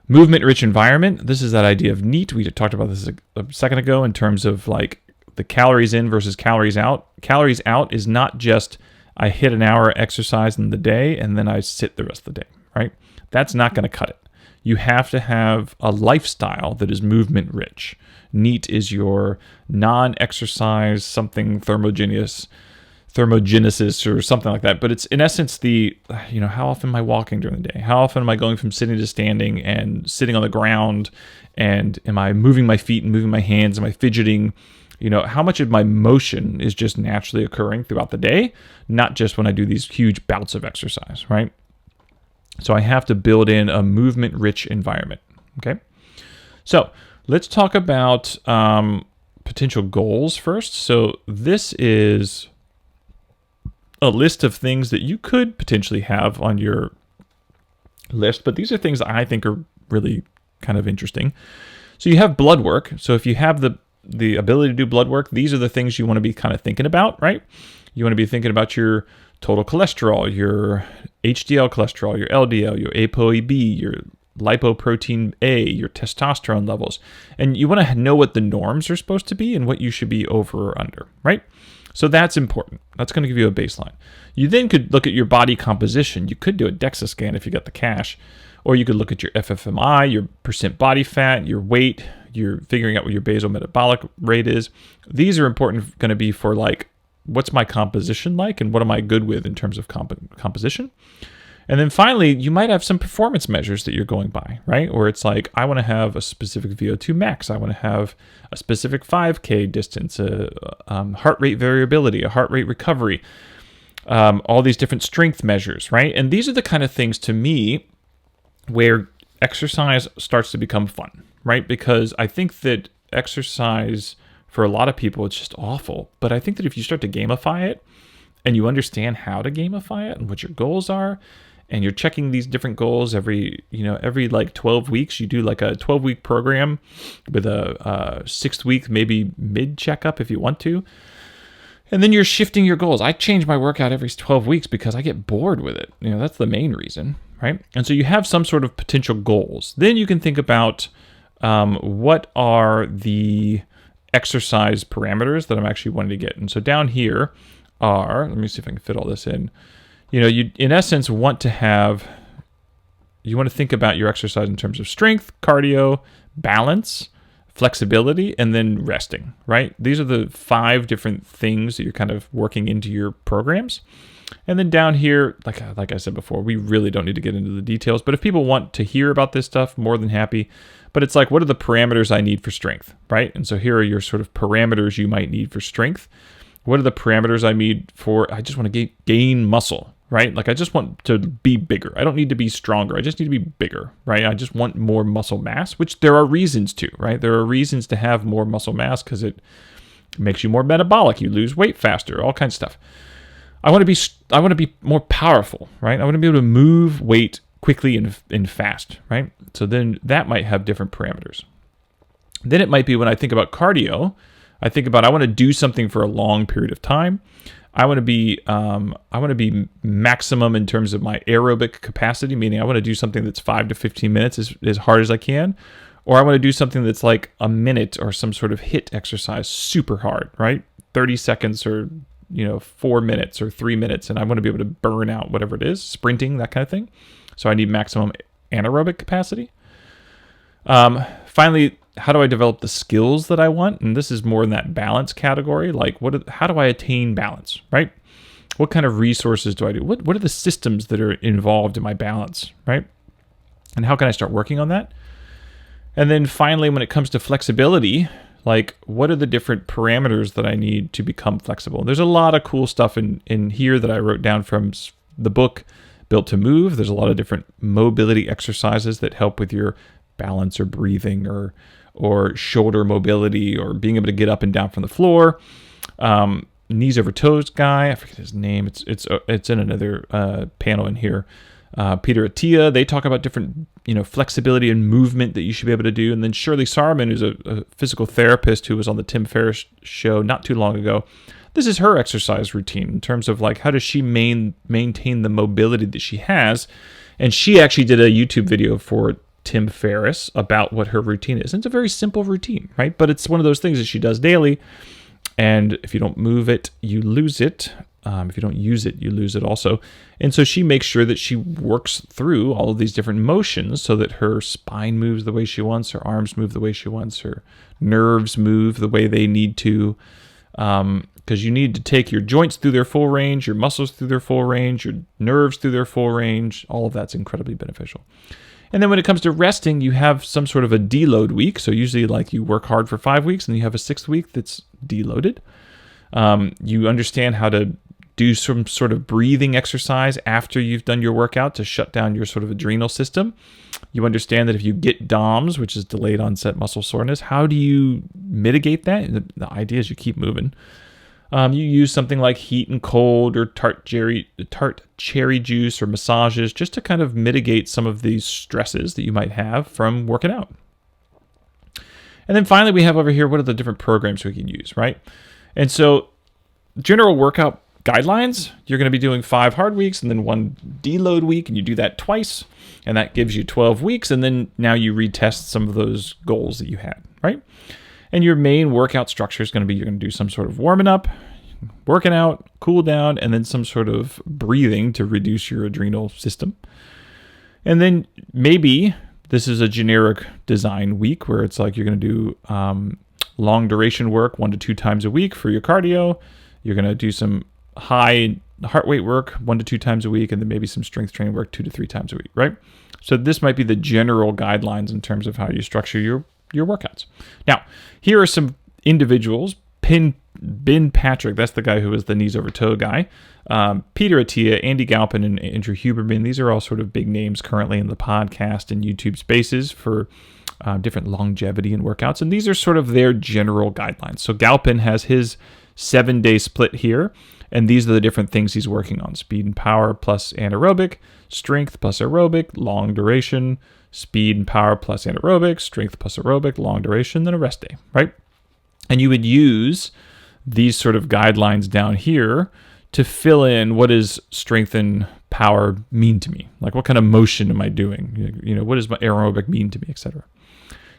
movement-rich environment, this is that idea of NEAT. We talked about this a second ago in terms of like the calories in versus calories out. Calories out is not just I hit an hour exercise in the day and then I sit the rest of the day, right? That's not going to cut it. You have to have a lifestyle that is movement-rich. NEAT is your non-exercise something thermogenesis or something like that. But it's in essence how often am I walking during the day? How often am I going from sitting to standing and sitting on the ground? And am I moving my feet and moving my hands? Am I fidgeting? How much of my motion is just naturally occurring throughout the day, not just when I do these huge bouts of exercise, right? So I have to build in a movement-rich environment, okay? So let's talk about potential goals first. So this is a list of things that you could potentially have on your list, but these are things I think are really kind of interesting. So you have blood work. So if you have the ability to do blood work, these are the things you want to be kind of thinking about, right? You want to be thinking about your total cholesterol, your HDL cholesterol, your LDL, your ApoB, your lipoprotein A, your testosterone levels. And you want to know what the norms are supposed to be and what you should be over or under, right? So that's important. That's going to give you a baseline. You then could look at your body composition. You could do a DEXA scan if you got the cash, or you could look at your FFMI, your percent body fat, your weight. You're figuring out what your basal metabolic rate is. These are important going to be for like, what's my composition like and what am I good with in terms of composition? And then finally, you might have some performance measures that you're going by, right? Or it's like, I want to have a specific VO2 max. I want to have a specific 5K distance, heart rate variability, a heart rate recovery, all these different strength measures, right? And these are the kind of things to me where exercise starts to become fun, right? Because I think that exercise, for a lot of people, it's just awful. But I think that if you start to gamify it and you understand how to gamify it and what your goals are, and you're checking these different goals every like 12 weeks, you do like a 12-week program with a 6th-week, maybe mid checkup if you want to. And then you're shifting your goals. I change my workout every 12 weeks because I get bored with it. That's the main reason, right? And so you have some sort of potential goals. Then you can think about what are the exercise parameters that I'm actually wanting to get. And so down here are, let me see if I can fit all this in. You in essence you want to think about your exercise in terms of strength, cardio, balance, flexibility, and then resting, right? These are the 5 different things that you're kind of working into your programs. And then down here, like I said before, we really don't need to get into the details, but if people want to hear about this stuff, more than happy. But it's like, what are the parameters I need for strength, right? And so here are your sort of parameters you might need for strength. What are the parameters I need for, I just want to gain muscle, right? Like I just want to be bigger. I don't need to be stronger. I just need to be bigger, right? I just want more muscle mass, which there are reasons to, right? There are reasons to have more muscle mass because it makes you more metabolic. You lose weight faster, all kinds of stuff. I want to be more powerful, right? I want to be able to move weight quickly and fast, right? So then that might have different parameters. Then it might be when I think about cardio, I think about I want to do something for a long period of time. I want to be maximum in terms of my aerobic capacity, meaning I want to do something that's 5 to 15 minutes as hard as I can, or I want to do something that's like a minute or some sort of HIIT exercise, super hard, right? 30 seconds or 4 minutes or 3 minutes, and I want to be able to burn out whatever it is, sprinting, that kind of thing. So I need maximum anaerobic capacity. Finally, how do I develop the skills that I want? And this is more in that balance category. Like, how do I attain balance, right? What kind of resources do I do? What are the systems that are involved in my balance, right? And how can I start working on that? And then finally, when it comes to flexibility, like, what are the different parameters that I need to become flexible? There's a lot of cool stuff in here that I wrote down from the book Built to Move. There's a lot of different mobility exercises that help with your balance or breathing or shoulder mobility or being able to get up and down from the floor. Knees over toes guy, I forget his name. It's in another panel in here. Peter Attia, they talk about different, flexibility and movement that you should be able to do. And then Shirley Sarman, who's a physical therapist who was on the Tim Ferriss show not too long ago. This is her exercise routine in terms of like, how does she maintain the mobility that she has? And she actually did a YouTube video for Tim Ferriss about what her routine is. And it's a very simple routine, right? But it's one of those things that she does daily. And if you don't move it, you lose it. If you don't use it, you lose it also. And so she makes sure that she works through all of these different motions so that her spine moves the way she wants, her arms move the way she wants, her nerves move the way they need to. Because you need to take your joints through their full range, your muscles through their full range, your nerves through their full range. All of that's incredibly beneficial. And then when it comes to resting, you have some sort of a deload week. So usually like you work hard for 5 weeks and you have a 6th week that's deloaded. You understand how to do some sort of breathing exercise after you've done your workout to shut down your sort of adrenal system. You understand that if you get DOMS, which is delayed onset muscle soreness, how do you mitigate that? The idea is you keep moving. You use something like heat and cold or tart cherry juice or massages just to kind of mitigate some of these stresses that you might have from working out. And then finally, we have over here, what are the different programs we can use, right? And so general workout guidelines, you're going to be doing 5 hard weeks and then 1 deload week, and you do that twice, and that gives you 12 weeks, and then now you retest some of those goals that you had, right? And your main workout structure is going to be, you're going to do some sort of warming up, working out, cool down, and then some sort of breathing to reduce your adrenal system. And then maybe this is a generic design week where it's like you're going to do long duration work 1 to 2 times a week for your cardio. You're going to do some high heart rate work 1 to 2 times a week, and then maybe some strength training work 2 to 3 times a week, right? So this might be the general guidelines in terms of how you structure your workouts. Now, here are some individuals. Ben Patrick, that's the guy who was the knees over toe guy. Peter Attia, Andy Galpin, and Andrew Huberman. These are all sort of big names currently in the podcast and YouTube spaces for different longevity and workouts. And these are sort of their general guidelines. So Galpin has his 7-day split here. And these are the different things he's working on. Speed and power plus anaerobic, strength plus aerobic, long duration, speed and power plus anaerobic, strength plus aerobic, long duration, then a rest day, right? And you would use these sort of guidelines down here to fill in what does strength and power mean to me? Like what kind of motion am I doing? What does my aerobic mean to me, etc.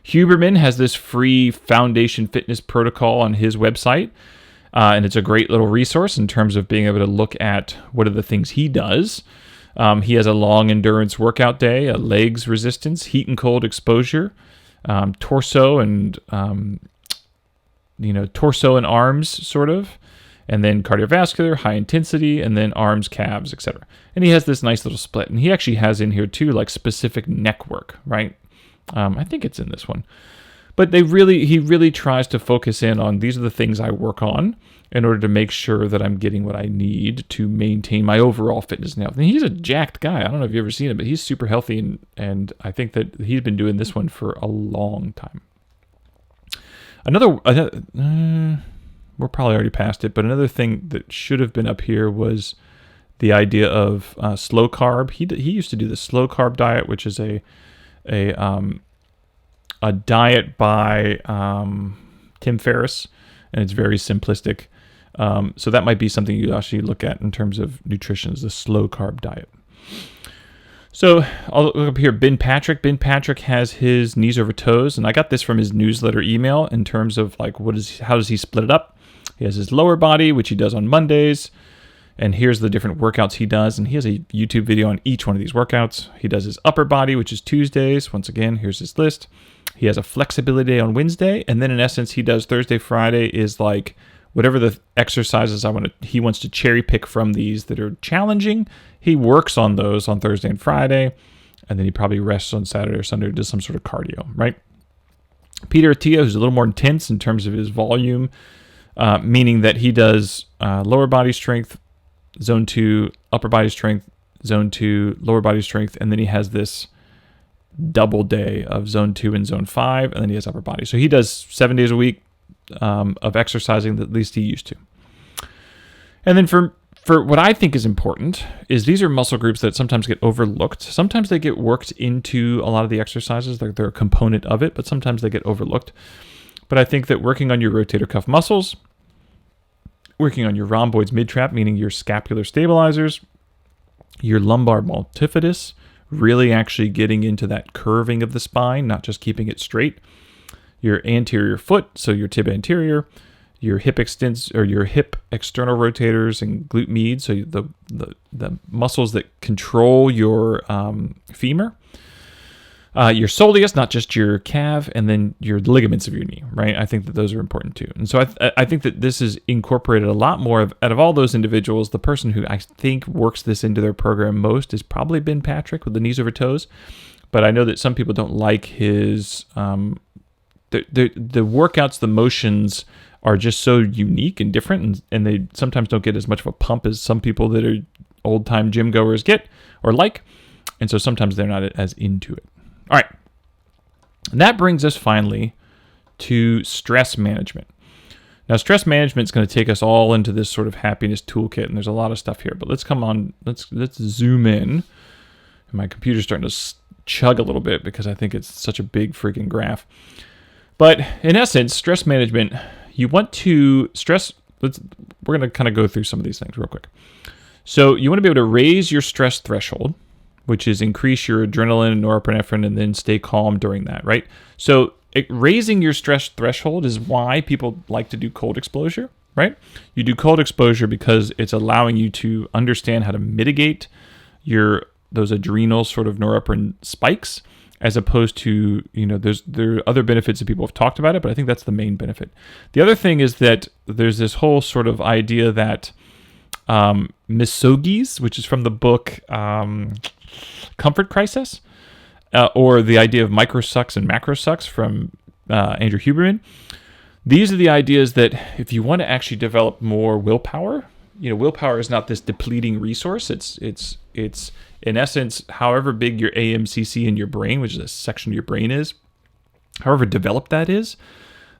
Huberman has this free foundation fitness protocol on his website, and it's a great little resource in terms of being able to look at what are the things he does. He has a long endurance workout day, a legs resistance, heat and cold exposure, torso and torso and arms sort of, and then cardiovascular, high intensity, and then arms, calves, etc. And he has this nice little split. And he actually has in here too, like specific neck work, right? I think it's in this one. But he really tries to focus in on these are the things I work on in order to make sure that I'm getting what I need to maintain my overall fitness and health. And he's a jacked guy. I don't know if you've ever seen him, but he's super healthy, and I think that he's been doing this one for a long time. We're probably already past it, but another thing that should have been up here was the idea of slow carb. He used to do the slow carb diet, which is a diet by Tim Ferriss, and it's very simplistic. So that might be something you actually look at in terms of nutrition, is the slow carb diet. So I'll look up here, Ben Patrick. Ben Patrick has his knees over toes, and I got this from his newsletter email in terms of like how does he split it up? He has his lower body, which he does on Mondays, and here's the different workouts he does, and he has a YouTube video on each one of these workouts. He does his upper body, which is Tuesdays. Once again, here's his list. He has a flexibility day on Wednesday, and then in essence, he does Thursday, Friday is like whatever the exercises he wants to cherry pick from these that are challenging. He works on those on Thursday and Friday, and then he probably rests on Saturday or Sunday or does some sort of cardio, right? Peter Attia, who's a little more intense in terms of his volume, meaning that he does lower body strength, zone 2, upper body strength, zone 2, lower body strength, and then he has this double day of zone 2 and zone 5, and then he has upper body. So he does 7 days a week of exercising, at least he used to. And then for what I think is important is these are muscle groups that sometimes get overlooked. Sometimes they get worked into a lot of the exercises. They're a component of it, but sometimes they get overlooked. But I think that working on your rotator cuff muscles, working on your rhomboids mid-trap, meaning your scapular stabilizers, your lumbar multifidus, really actually getting into that curving of the spine, not just keeping it straight, your anterior foot, so your tib anterior, your hip external rotators and glute med, so the muscles that control your femur, your soleus, not just your calf, and then your ligaments of your knee, right? I think that those are important too. And so I think that this is incorporated a lot more out of all those individuals. The person who I think works this into their program most is probably Ben Patrick with the knees over toes. But I know that some people don't like his, the workouts, the motions are just so unique and different, and they sometimes don't get as much of a pump as some people that are old-time gym goers get or like. And so sometimes they're not as into it. All right, and that brings us finally to stress management. Now, stress management is going to take us all into this sort of happiness toolkit, and there's a lot of stuff here. But let's zoom in. My computer's starting to chug a little bit because I think it's such a big freaking graph. But in essence, stress management, you want to stress. We're going to kind of go through some of these things real quick. So you want to be able to raise your stress threshold, which is increase your adrenaline and norepinephrine and then stay calm during that, right? So raising your stress threshold is why people like to do cold exposure, right? You do cold exposure because it's allowing you to understand how to mitigate those adrenal sort of norepinephrine spikes, as opposed to, there are other benefits that people have talked about it, but I think that's the main benefit. The other thing is that there's this whole sort of idea that Misogis, which is from the book Comfort Crisis, or the idea of microsucks and macrosucks from Andrew Huberman. These are the ideas that if you want to actually develop more willpower, willpower is not this depleting resource. It's in essence, however big your AMCC in your brain, which is a section of your brain is, however developed that is,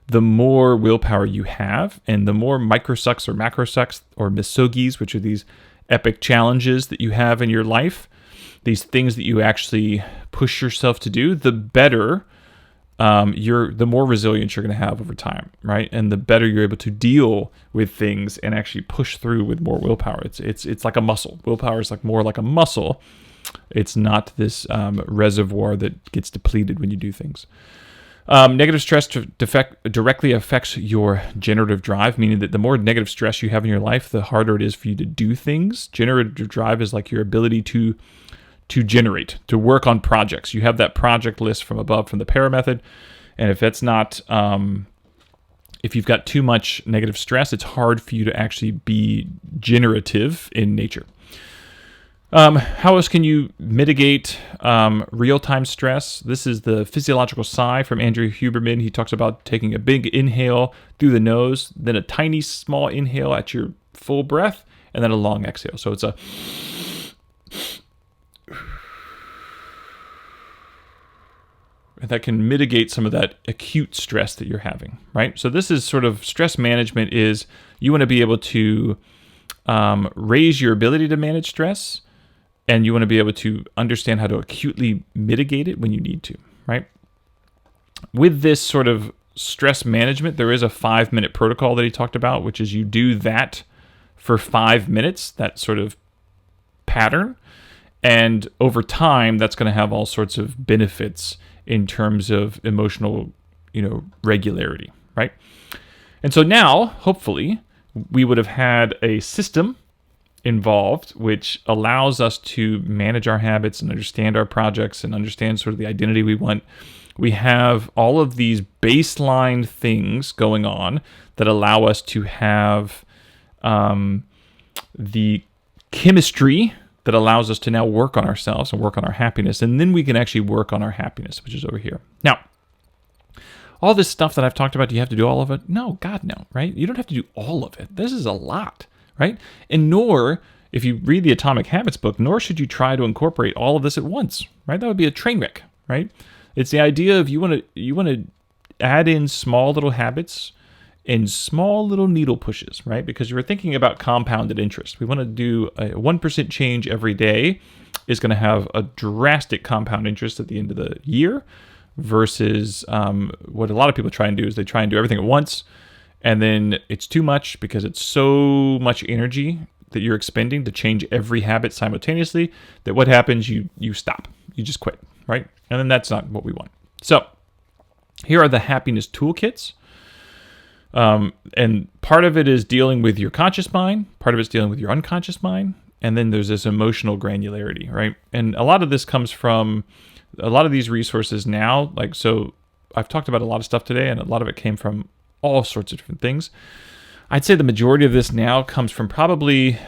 the more willpower you have, and the more microsucks or macrosucks or misogis, which are these epic challenges that you have in your life, these things that you actually push yourself to do, the better the more resilience you're going to have over time, right? And the better you're able to deal with things and actually push through with more willpower. It's like a muscle. Willpower is more like a muscle. It's not this reservoir that gets depleted when you do things. Negative stress directly affects your generative drive, meaning that the more negative stress you have in your life, the harder it is for you to do things. Generative drive is like your ability to generate, to work on projects. You have that project list from above from the para method, and if that's not, if you've got too much negative stress, it's hard for you to actually be generative in nature. How else can you mitigate real-time stress? This is the physiological sigh from Andrew Huberman. He talks about taking a big inhale through the nose, then a tiny small inhale at your full breath, and then a long exhale. So it's a... And that can mitigate some of that acute stress that you're having, right? So this is sort of stress management is you want to be able to raise your ability to manage stress, and you want to be able to understand how to acutely mitigate it when you need to, right? With this sort of stress management, there is a 5-minute protocol that he talked about, which is you do that for 5 minutes, that sort of pattern. And over time, that's going to have all sorts of benefits in terms of emotional, regularity, right? And so now, hopefully, we would have had a system involved, which allows us to manage our habits and understand our projects and understand sort of the identity we want. We have all of these baseline things going on that allow us to have the chemistry that allows us to now work on ourselves and work on our happiness. And then we can actually work on our happiness, which is over here. Now, all this stuff that I've talked about, do you have to do all of it? No, God, no, right? You don't have to do all of it. This is a lot. Right? And nor, if you read the Atomic Habits book, nor should you try to incorporate all of this at once, right? That would be a train wreck, right? It's the idea of you want to add in small little habits and small little needle pushes, right? Because you're thinking about compounded interest. We want to do a 1% change every day is going to have a drastic compound interest at the end of the year versus what a lot of people try and do is they try and do everything at once. And then it's too much because it's so much energy that you're expending to change every habit simultaneously that what happens, you stop. You just quit, right? And then that's not what we want. So here are the happiness toolkits. And part of it is dealing with your conscious mind. Part of it's dealing with your unconscious mind. And then there's this emotional granularity, right? And a lot of this comes from a lot of these resources now. Like, so I've talked about a lot of stuff today, and a lot of it came from all sorts of different things. I'd say the majority of this now comes from probably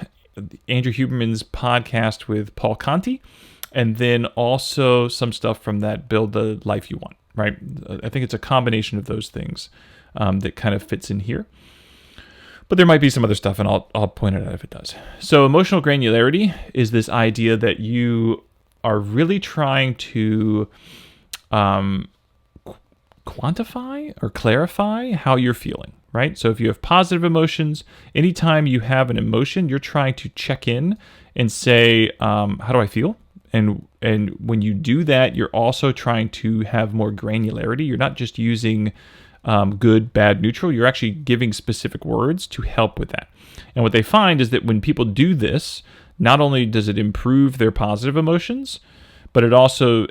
Andrew Huberman's podcast with Paul Conti, and then also some stuff from that Build the Life You Want, right? I think it's a combination of those things that kind of fits in here. But there might be some other stuff, and I'll point it out if it does. So emotional granularity is this idea that you are really trying to quantify or clarify how you're feeling, right? So if you have positive emotions, anytime you have an emotion, you're trying to check in and say, how do I feel? And when you do that, you're also trying to have more granularity. You're not just using good, bad, neutral. You're actually giving specific words to help with that. And what they find is that when people do this, not only does it improve their positive emotions, but it also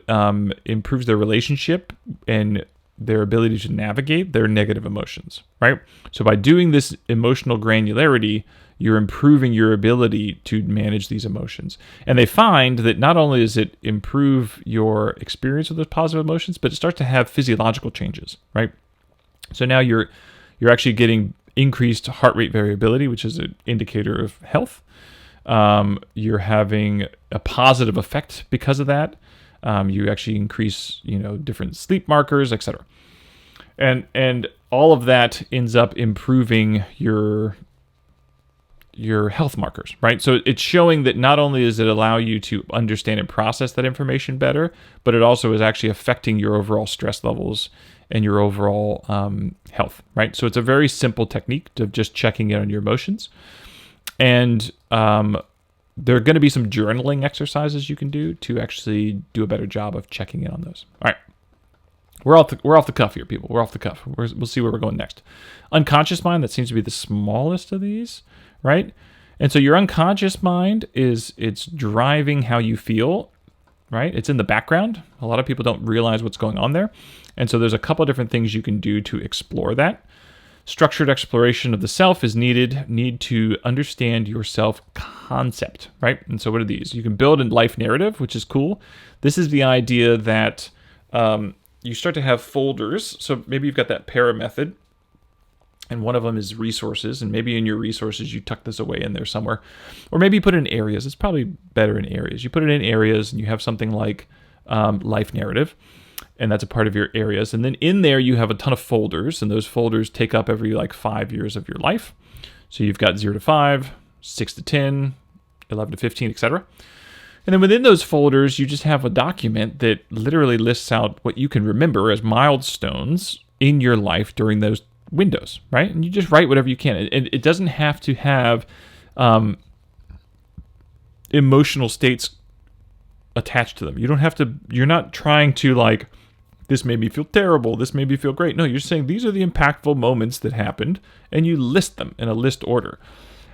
improves their relationship and their ability to navigate their negative emotions, right? So by doing this emotional granularity, you're improving your ability to manage these emotions. And they find that not only does it improve your experience with those positive emotions, but it starts to have physiological changes, right? So now you're actually getting increased heart rate variability, which is an indicator of health. You're having a positive effect because of that. You actually increase, different sleep markers, etc. And all of that ends up improving your health markers, right? So it's showing that not only does it allow you to understand and process that information better, but it also is actually affecting your overall stress levels and your overall health, right? So it's a very simple technique of just checking in on your emotions. And there are going to be some journaling exercises you can do to actually do a better job of checking in on those. All right. We're off the cuff here, people. We're off the cuff. We'll see where we're going next. Unconscious mind, that seems to be the smallest of these, right? And so your unconscious mind it's driving how you feel. right? It's in the background. A lot of people don't realize what's going on there. And so there's a couple of different things you can do to explore that. Structured exploration of the self is needed. Need to understand your self concept, right? And so what are these? You can build a life narrative, which is cool. This is the idea that you start to have folders. So maybe you've got that para method, and one of them is resources, and maybe in your resources you tuck this away in there somewhere. Or maybe you put it in areas. It's probably better in areas. You put it in areas and you have something like life narrative, and that's a part of your areas. And then in there you have a ton of folders, and those folders take up every like 5 years of your life. So you've got 0 to 5, 6 to 10, 11 to 15, etc. And then within those folders, you just have a document that literally lists out what you can remember as milestones in your life during those windows, right? And you just write whatever you can. And it doesn't have to have emotional states attached to them. You don't have to, you're not trying to like, this made me feel terrible, this made me feel great. No, you're saying these are the impactful moments that happened, and you list them in a list order.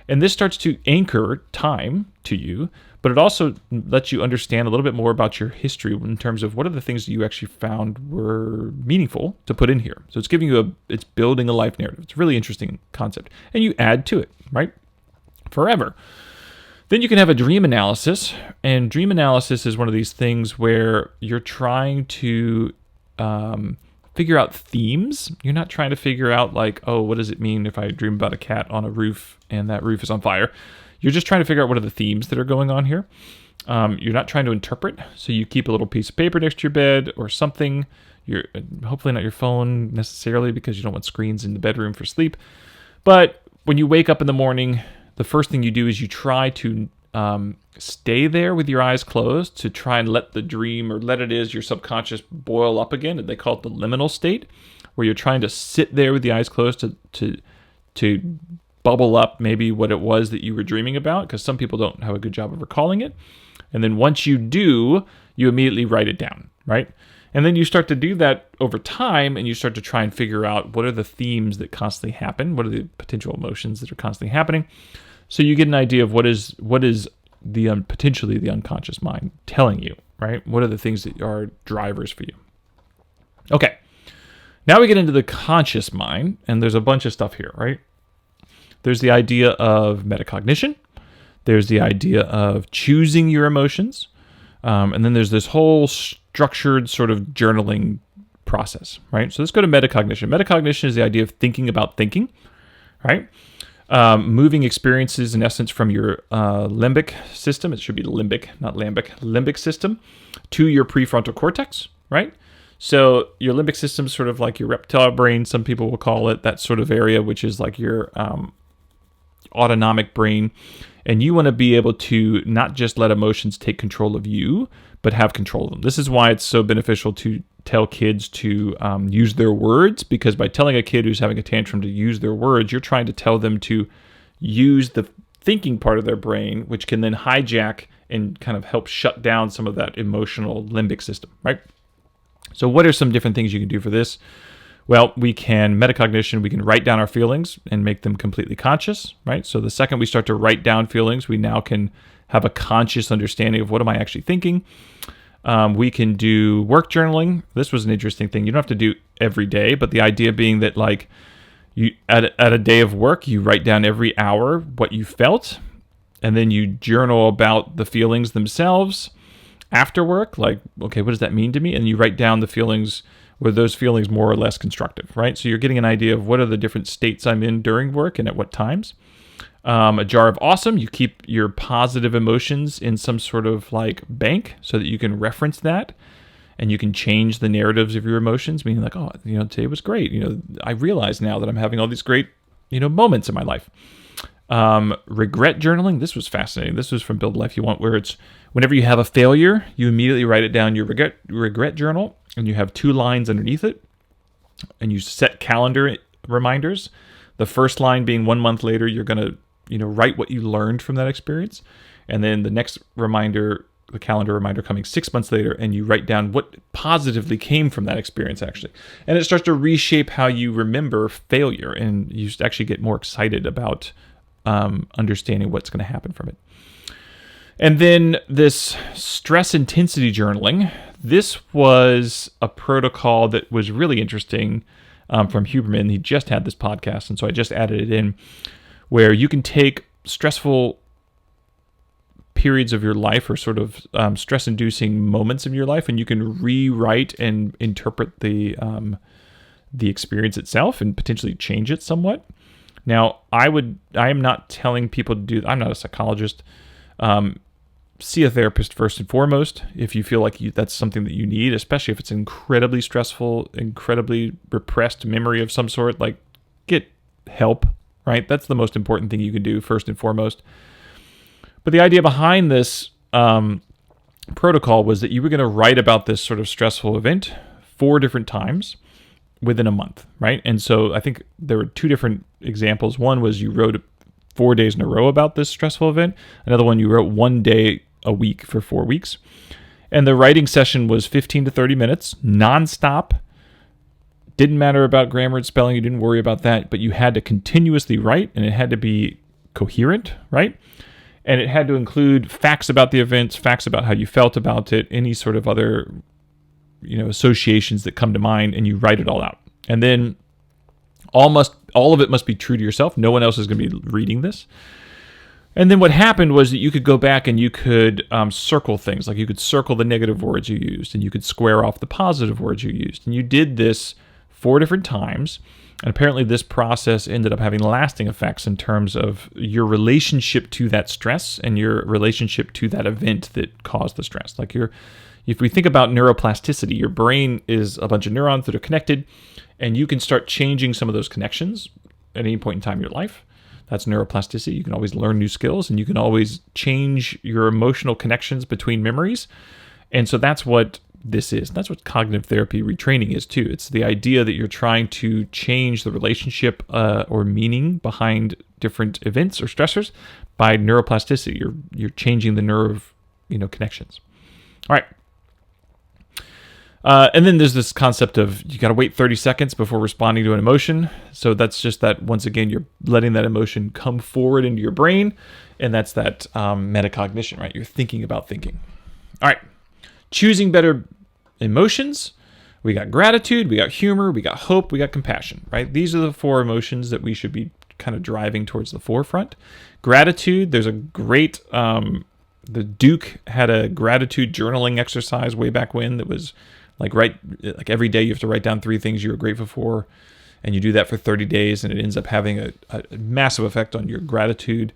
And this starts to anchor time to you, but it also lets you understand a little bit more about your history in terms of what are the things that you actually found were meaningful to put in here. So it's giving you it's building a life narrative. It's a really interesting concept. And you add to it, right? Forever. Then you can have a dream analysis. And dream analysis is one of these things where you're trying to figure out themes. You're not trying to figure out like, oh, what does it mean if I dream about a cat on a roof and that roof is on fire? You're just trying to figure out what are the themes that are going on here. You're not trying to interpret. So you keep a little piece of paper next to your bed or something. You're hopefully not your phone necessarily, because you don't want screens in the bedroom for sleep. But when you wake up in the morning, the first thing you do is you try to stay there with your eyes closed, to try and let the dream, or let it is your subconscious, boil up again. And they call it the liminal state, where you're trying to sit there with the eyes closed to bubble up maybe what it was that you were dreaming about, because some people don't have a good job of recalling it. And then once you do, you immediately write it down, right? And then you start to do that over time, and you start to try and figure out what are the themes that constantly happen, what are the potential emotions that are constantly happening. So you get an idea of what is the potentially the unconscious mind telling you, right? What are the things that are drivers for you? Okay, now we get into the conscious mind, and there's a bunch of stuff here, right? There's the idea of metacognition. There's the idea of choosing your emotions. And then there's this whole structured sort of journaling process, right? So let's go to metacognition. Metacognition is the idea of thinking about thinking, right? Moving experiences, in essence, from your limbic system, it should be limbic, not lambic, limbic system, to your prefrontal cortex, right? So your limbic system is sort of like your reptile brain, some people will call it, that sort of area, which is like your autonomic brain. And you want to be able to not just let emotions take control of you, but have control of them. This is why it's so beneficial to tell kids to use their words, because by telling a kid who's having a tantrum to use their words, you're trying to tell them to use the thinking part of their brain, which can then hijack and kind of help shut down some of that emotional limbic system, right? So what are some different things you can do for this? Well, we can metacognition, we can write down our feelings and make them completely conscious, right? So the second we start to write down feelings, we now can have a conscious understanding of what am I actually thinking. We can do work journaling. This was an interesting thing. You don't have to do every day, but the idea being that like you at a day of work, you write down every hour what you felt, and then you journal about the feelings themselves after work. Like, okay, what does that mean to me? And you write down the feelings, were those feelings more or less constructive, right? So you're getting an idea of what are the different states I'm in during work and at what times. A jar of awesome, you keep your positive emotions in some sort of like bank so that you can reference that and you can change the narratives of your emotions, meaning like, oh, today was great. I realize now that I'm having all these great, moments in my life. Regret journaling, this was fascinating. This was from Build Life You Want, where it's whenever you have a failure, you immediately write it down, your regret journal, and you have 2 lines underneath it, and you set calendar reminders. The first line being 1 month later, you're going to write what you learned from that experience. And then the next reminder, the calendar reminder coming 6 months later, and you write down what positively came from that experience actually. And it starts to reshape how you remember failure, and you actually get more excited about understanding what's going to happen from it. And then this stress intensity journaling. This was a protocol that was really interesting from Huberman. He just had this podcast, and so I just added it in, where you can take stressful periods of your life or sort of stress-inducing moments in your life, and you can rewrite and interpret the experience itself and potentially change it somewhat. Now, I am not telling people to do. I'm not a psychologist. See a therapist first and foremost if you feel like that's something that you need, especially if it's incredibly stressful, incredibly repressed memory of some sort. Like, get help, right? That's the most important thing you can do first and foremost. But the idea behind this protocol was that you were going to write about this sort of stressful event 4 different times within a month, right? And so I think there were 2 different examples. One was you wrote 4 days in a row about this stressful event. Another one, you wrote 1 day a week for 4 weeks. And the writing session was 15 to 30 minutes, nonstop. Didn't matter about grammar and spelling. You didn't worry about that, but you had to continuously write, and it had to be coherent, right? And it had to include facts about the events, facts about how you felt about it, any sort of other, associations that come to mind, and you write it all out. And then all of it must be true to yourself. No one else is going to be reading this. And then what happened was that you could go back and you could circle things. Like you could circle the negative words you used, and you could square off the positive words you used. And you did this 4 different times. And apparently this process ended up having lasting effects in terms of your relationship to that stress and your relationship to that event that caused the stress. Like if we think about neuroplasticity, your brain is a bunch of neurons that are connected, and you can start changing some of those connections at any point in time in your life. That's neuroplasticity. You can always learn new skills, and you can always change your emotional connections between memories. And so that's what this is. That's what cognitive therapy retraining is too. It's the idea that you're trying to change the relationship or meaning behind different events or stressors by neuroplasticity. You're changing the nerve, connections. All right. And then there's this concept of you got to wait 30 seconds before responding to an emotion. So that's just that, once again, you're letting that emotion come forward into your brain. And that's that metacognition, right? You're thinking about thinking. All right. Choosing better emotions. We got gratitude, we got humor, we got hope, we got compassion, right? These are the 4 emotions that we should be kind of driving towards the forefront. Gratitude, there's a great, the Duke had a gratitude journaling exercise way back when that was like every day you have to write down 3 things you were grateful for, and you do that for 30 days, and it ends up having a massive effect on your gratitude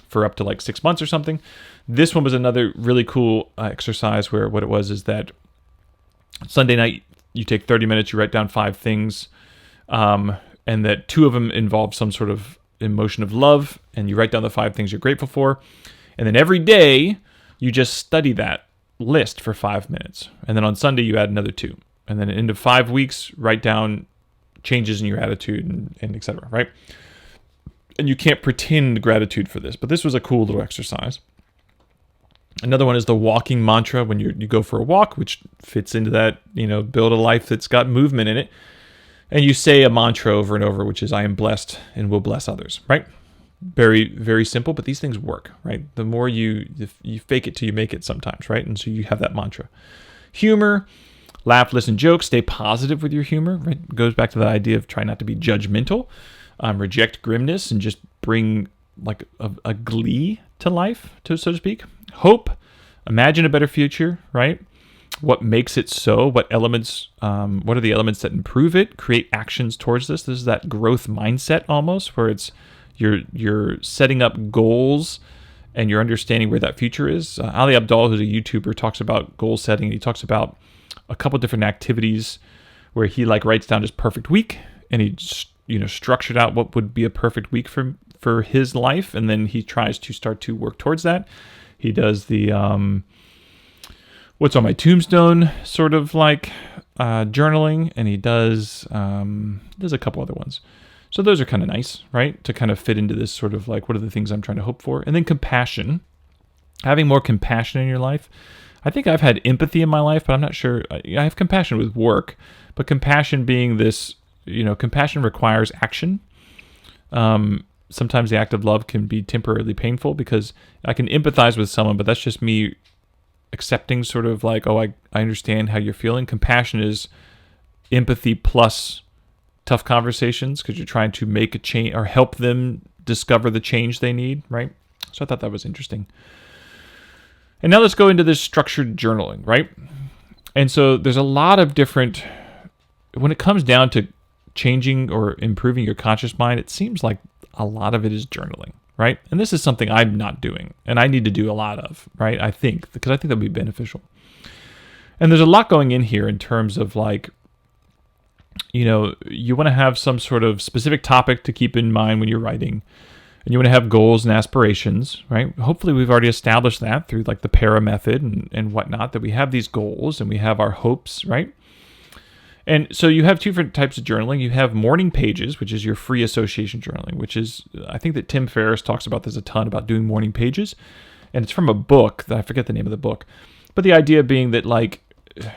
for up to like 6 months or something. This one was another really cool exercise where what it was is that Sunday night you take 30 minutes, you write down 5 things, and that 2 of them involve some sort of emotion of love, and you write down the 5 things you're grateful for. And then every day you just study that list for 5 minutes. And then on Sunday you add another 2. And then into 5 weeks, write down changes in your attitude and et cetera, right? And you can't pretend gratitude for this, but this was a cool little exercise. Another one is the walking mantra when you go for a walk, which fits into that, build a life that's got movement in it. And you say a mantra over and over, which is, I am blessed and will bless others, right? Very, very simple, but these things work, right? The more you fake it till you make it sometimes, right? And so you have that mantra. Humor, laugh, listen, joke, stay positive with your humor, right? It goes back to that idea of try not to be judgmental, reject grimness, and just bring like a glee to life, so to speak. Hope, imagine a better future, right? What makes it so? What are the elements that improve it? Create actions towards this. This is that growth mindset almost, where it's you're setting up goals and you're understanding where that future is. Ali Abdaal, who's a YouTuber, talks about goal setting. He talks about a couple different activities where he writes down his perfect week, and he structured out what would be a perfect week for his life, and then he tries to start to work towards that. He does the what's on my tombstone sort of journaling, and he does a couple other ones. So those are kind of nice, right? To kind of fit into this sort of what are the things I'm trying to hope for? And then compassion, having more compassion in your life. I think I've had empathy in my life, but I'm not sure. I have compassion with work, but compassion being this, compassion requires action. sometimes the act of love can be temporarily painful because I can empathize with someone, but that's just me accepting sort of like, oh, I understand how you're feeling. Compassion is empathy plus tough conversations because you're trying to make a change or help them discover the change they need, right? So I thought that was interesting. And now let's go into this structured journaling, right? And so there's a lot of different, when it comes down to changing or improving your conscious mind, it seems like a lot of it is journaling, right? And this is something I'm not doing and I need to do a lot of, right? I think, because I think that'll be beneficial. And there's a lot going in here in terms of like, you know, you want to have some sort of specific topic to keep in mind when you're writing, and you want to have goals and aspirations, right? Hopefully we've already established that through like the para method and whatnot, that we have these goals and we have our hopes, right? And so you have two different types of journaling. You have morning pages, which is your free association journaling, which is, I think that Tim Ferriss talks about this a ton, about doing morning pages. And it's from a book that I forget the name of the book. But the idea being that, like,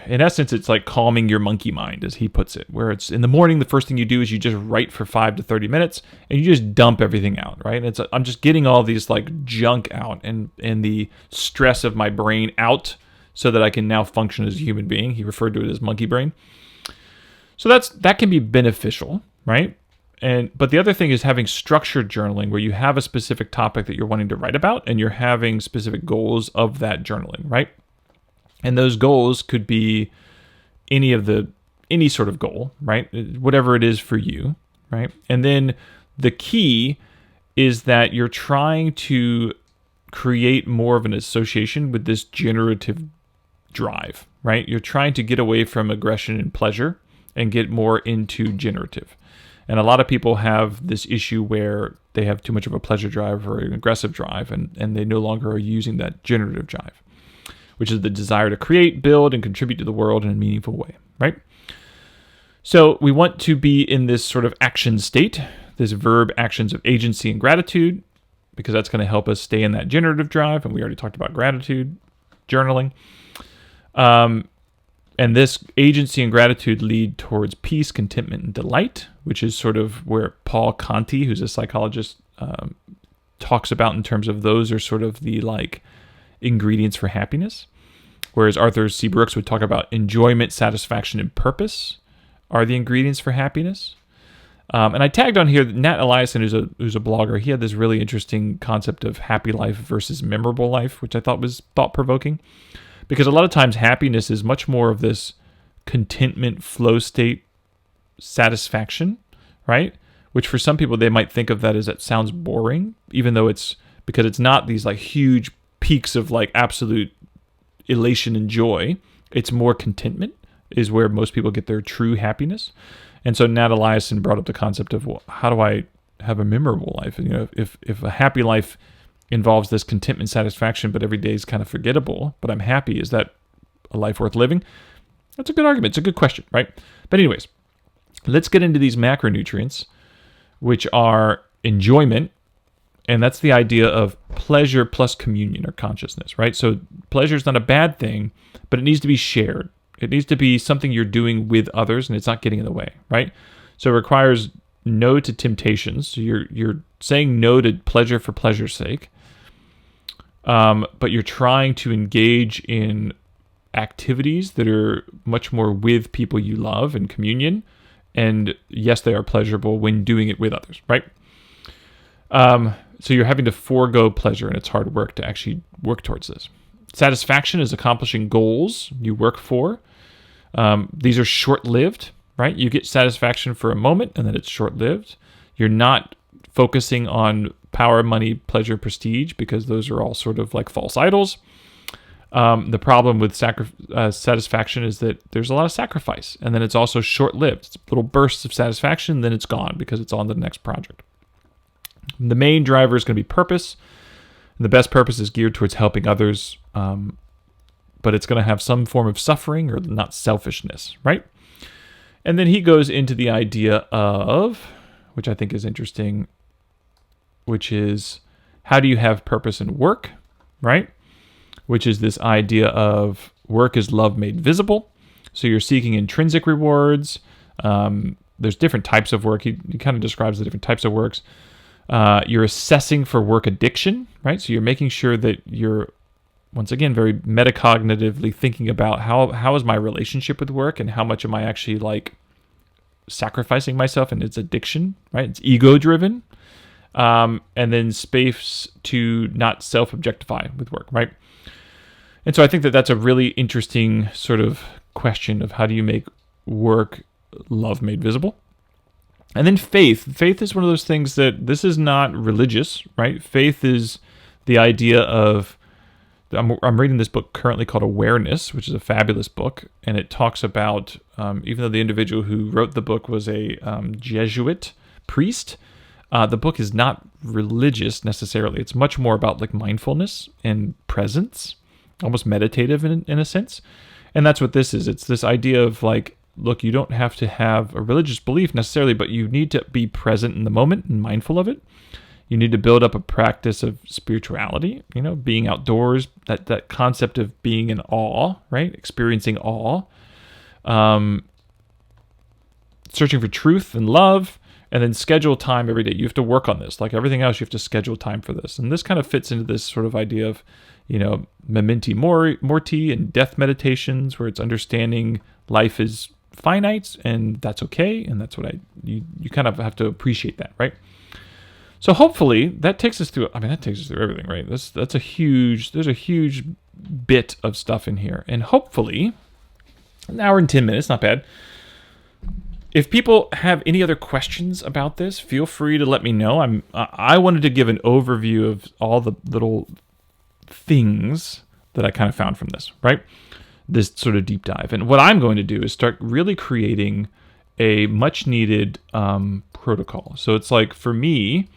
in essence, it's like calming your monkey mind, as he puts it, where it's in the morning, the first thing you do is you just write for 5 to 30 minutes and you just dump everything out, right? And I'm just getting all these like junk out and the stress of my brain out so that I can now function as a human being. He referred to it as monkey brain. So that can be beneficial, right? But the other thing is having structured journaling where you have a specific topic that you're wanting to write about and you're having specific goals of that journaling, right? And those goals could be any sort of goal, right? Whatever it is for you, right? And then the key is that you're trying to create more of an association with this generative drive, right? You're trying to get away from aggression and pleasure and get more into generative. And a lot of people have this issue where they have too much of a pleasure drive or an aggressive drive, and they no longer are using that generative drive, which is the desire to create, build, and contribute to the world in a meaningful way, right? So we want to be in this sort of action state, this verb actions of agency and gratitude, because that's going to help us stay in that generative drive, and we already talked about gratitude journaling. And this agency and gratitude lead towards peace, contentment, and delight, which is sort of where Paul Conti, who's a psychologist, talks about in terms of those are sort of the like ingredients for happiness. Whereas Arthur C. Brooks would talk about enjoyment, satisfaction, and purpose are the ingredients for happiness. And I tagged on here Nat Eliason, who's a blogger. He had this really interesting concept of happy life versus memorable life, which I thought was thought-provoking. Because a lot of times happiness is much more of this contentment, flow state, satisfaction, right? Which for some people, they might think of that as that sounds boring, even though it's because it's not these like huge peaks of like absolute elation and joy. It's more contentment is where most people get their true happiness. And so Nat Eliason brought up the concept of, well, how do I have a memorable life? And, you know, if a happy life involves this contentment, satisfaction, but every day is kind of forgettable, but I'm happy, is that a life worth living? That's a good argument. It's a good question, right? But anyways, let's get into these macronutrients, which are enjoyment, and that's the idea of pleasure plus communion or consciousness, right? So pleasure is not a bad thing, but it needs to be shared. It needs to be something you're doing with others, and it's not getting in the way, right? So it requires no to temptations. So you're saying no to pleasure for pleasure's sake, but you're trying to engage in activities that are much more with people you love and communion. And yes, they are pleasurable when doing it with others, right? So you're having to forego pleasure, and it's hard work to actually work towards this. Satisfaction is accomplishing goals you work for. These are short-lived, right? You get satisfaction for a moment, and then it's short-lived. You're not focusing on power, money, pleasure, prestige, because those are all sort of like false idols. The problem with satisfaction is that there's a lot of sacrifice, and then it's also short-lived. It's little bursts of satisfaction, then it's gone because it's on to the next project. The main driver is going to be purpose. The best purpose is geared towards helping others, but it's going to have some form of suffering or not selfishness, right? And then he goes into the idea of, which I think is interesting, which is how do you have purpose in work, right? Which is this idea of work is love made visible. So you're seeking intrinsic rewards. There's different types of work. He kind of describes the different types of works. You're assessing for work addiction, right? So you're making sure that you're, once again, very metacognitively thinking about how is my relationship with work and how much am I actually like sacrificing myself in its addiction, right? It's ego-driven. And then space to not self-objectify with work, right? And so I think that that's a really interesting sort of question of how do you make work love made visible? And then faith. Faith is one of those things that this is not religious, right? Faith is the idea of, I'm reading this book currently called Awareness, which is a fabulous book. And it talks about, even though the individual who wrote the book was a Jesuit priest, the book is not religious necessarily. It's much more about like mindfulness and presence, almost meditative in a sense. And that's what this is. It's this idea of like, look, you don't have to have a religious belief necessarily, but you need to be present in the moment and mindful of it. You need to build up a practice of spirituality, being outdoors, that concept of being in awe, right? Experiencing awe. Searching for truth and love, and then schedule time every day. You have to work on this. Like everything else, you have to schedule time for this. And this kind of fits into this sort of idea of, mementi mori and death meditations, where it's understanding life is finite and that's okay. And that's what you kind of have to appreciate that, right? So hopefully that takes us through, that takes us through everything, right? There's a huge bit of stuff in here. And hopefully, an hour and 10 minutes, not bad. If people have any other questions about this, feel free to let me know. I wanted to give an overview of all the little things that I kind of found from this, right? This sort of deep dive. And what I'm going to do is start really creating a much needed protocol. So it's like, for me,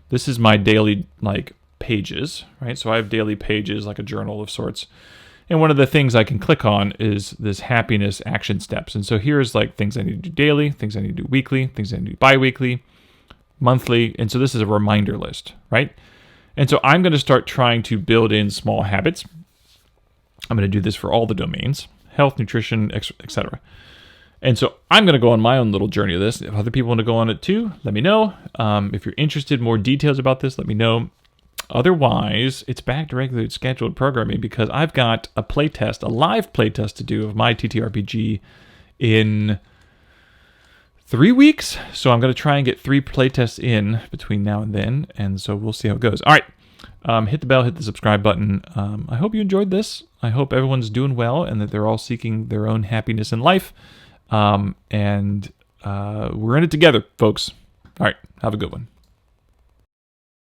this is my daily like pages, right? So I have daily pages, like a journal of sorts. And one of the things I can click on is this happiness action steps. And so here's like things I need to do daily, things I need to do weekly, things I need to do bi-weekly, monthly. And so this is a reminder list, right? And so I'm going to start trying to build in small habits. I'm going to do this for all the domains, health, nutrition, etc. And so I'm going to go on my own little journey of this. If other people want to go on it too, let me know. If you're interested in more details about this, let me know. Otherwise, it's back to regularly scheduled programming because I've got a live playtest to do of my TTRPG in 3 weeks. So I'm going to try and get 3 playtests in between now and then. And so we'll see how it goes. All right. Hit the bell, hit the subscribe button. I hope you enjoyed this. I hope everyone's doing well and that they're all seeking their own happiness in life. And we're in it together, folks. All right. Have a good one.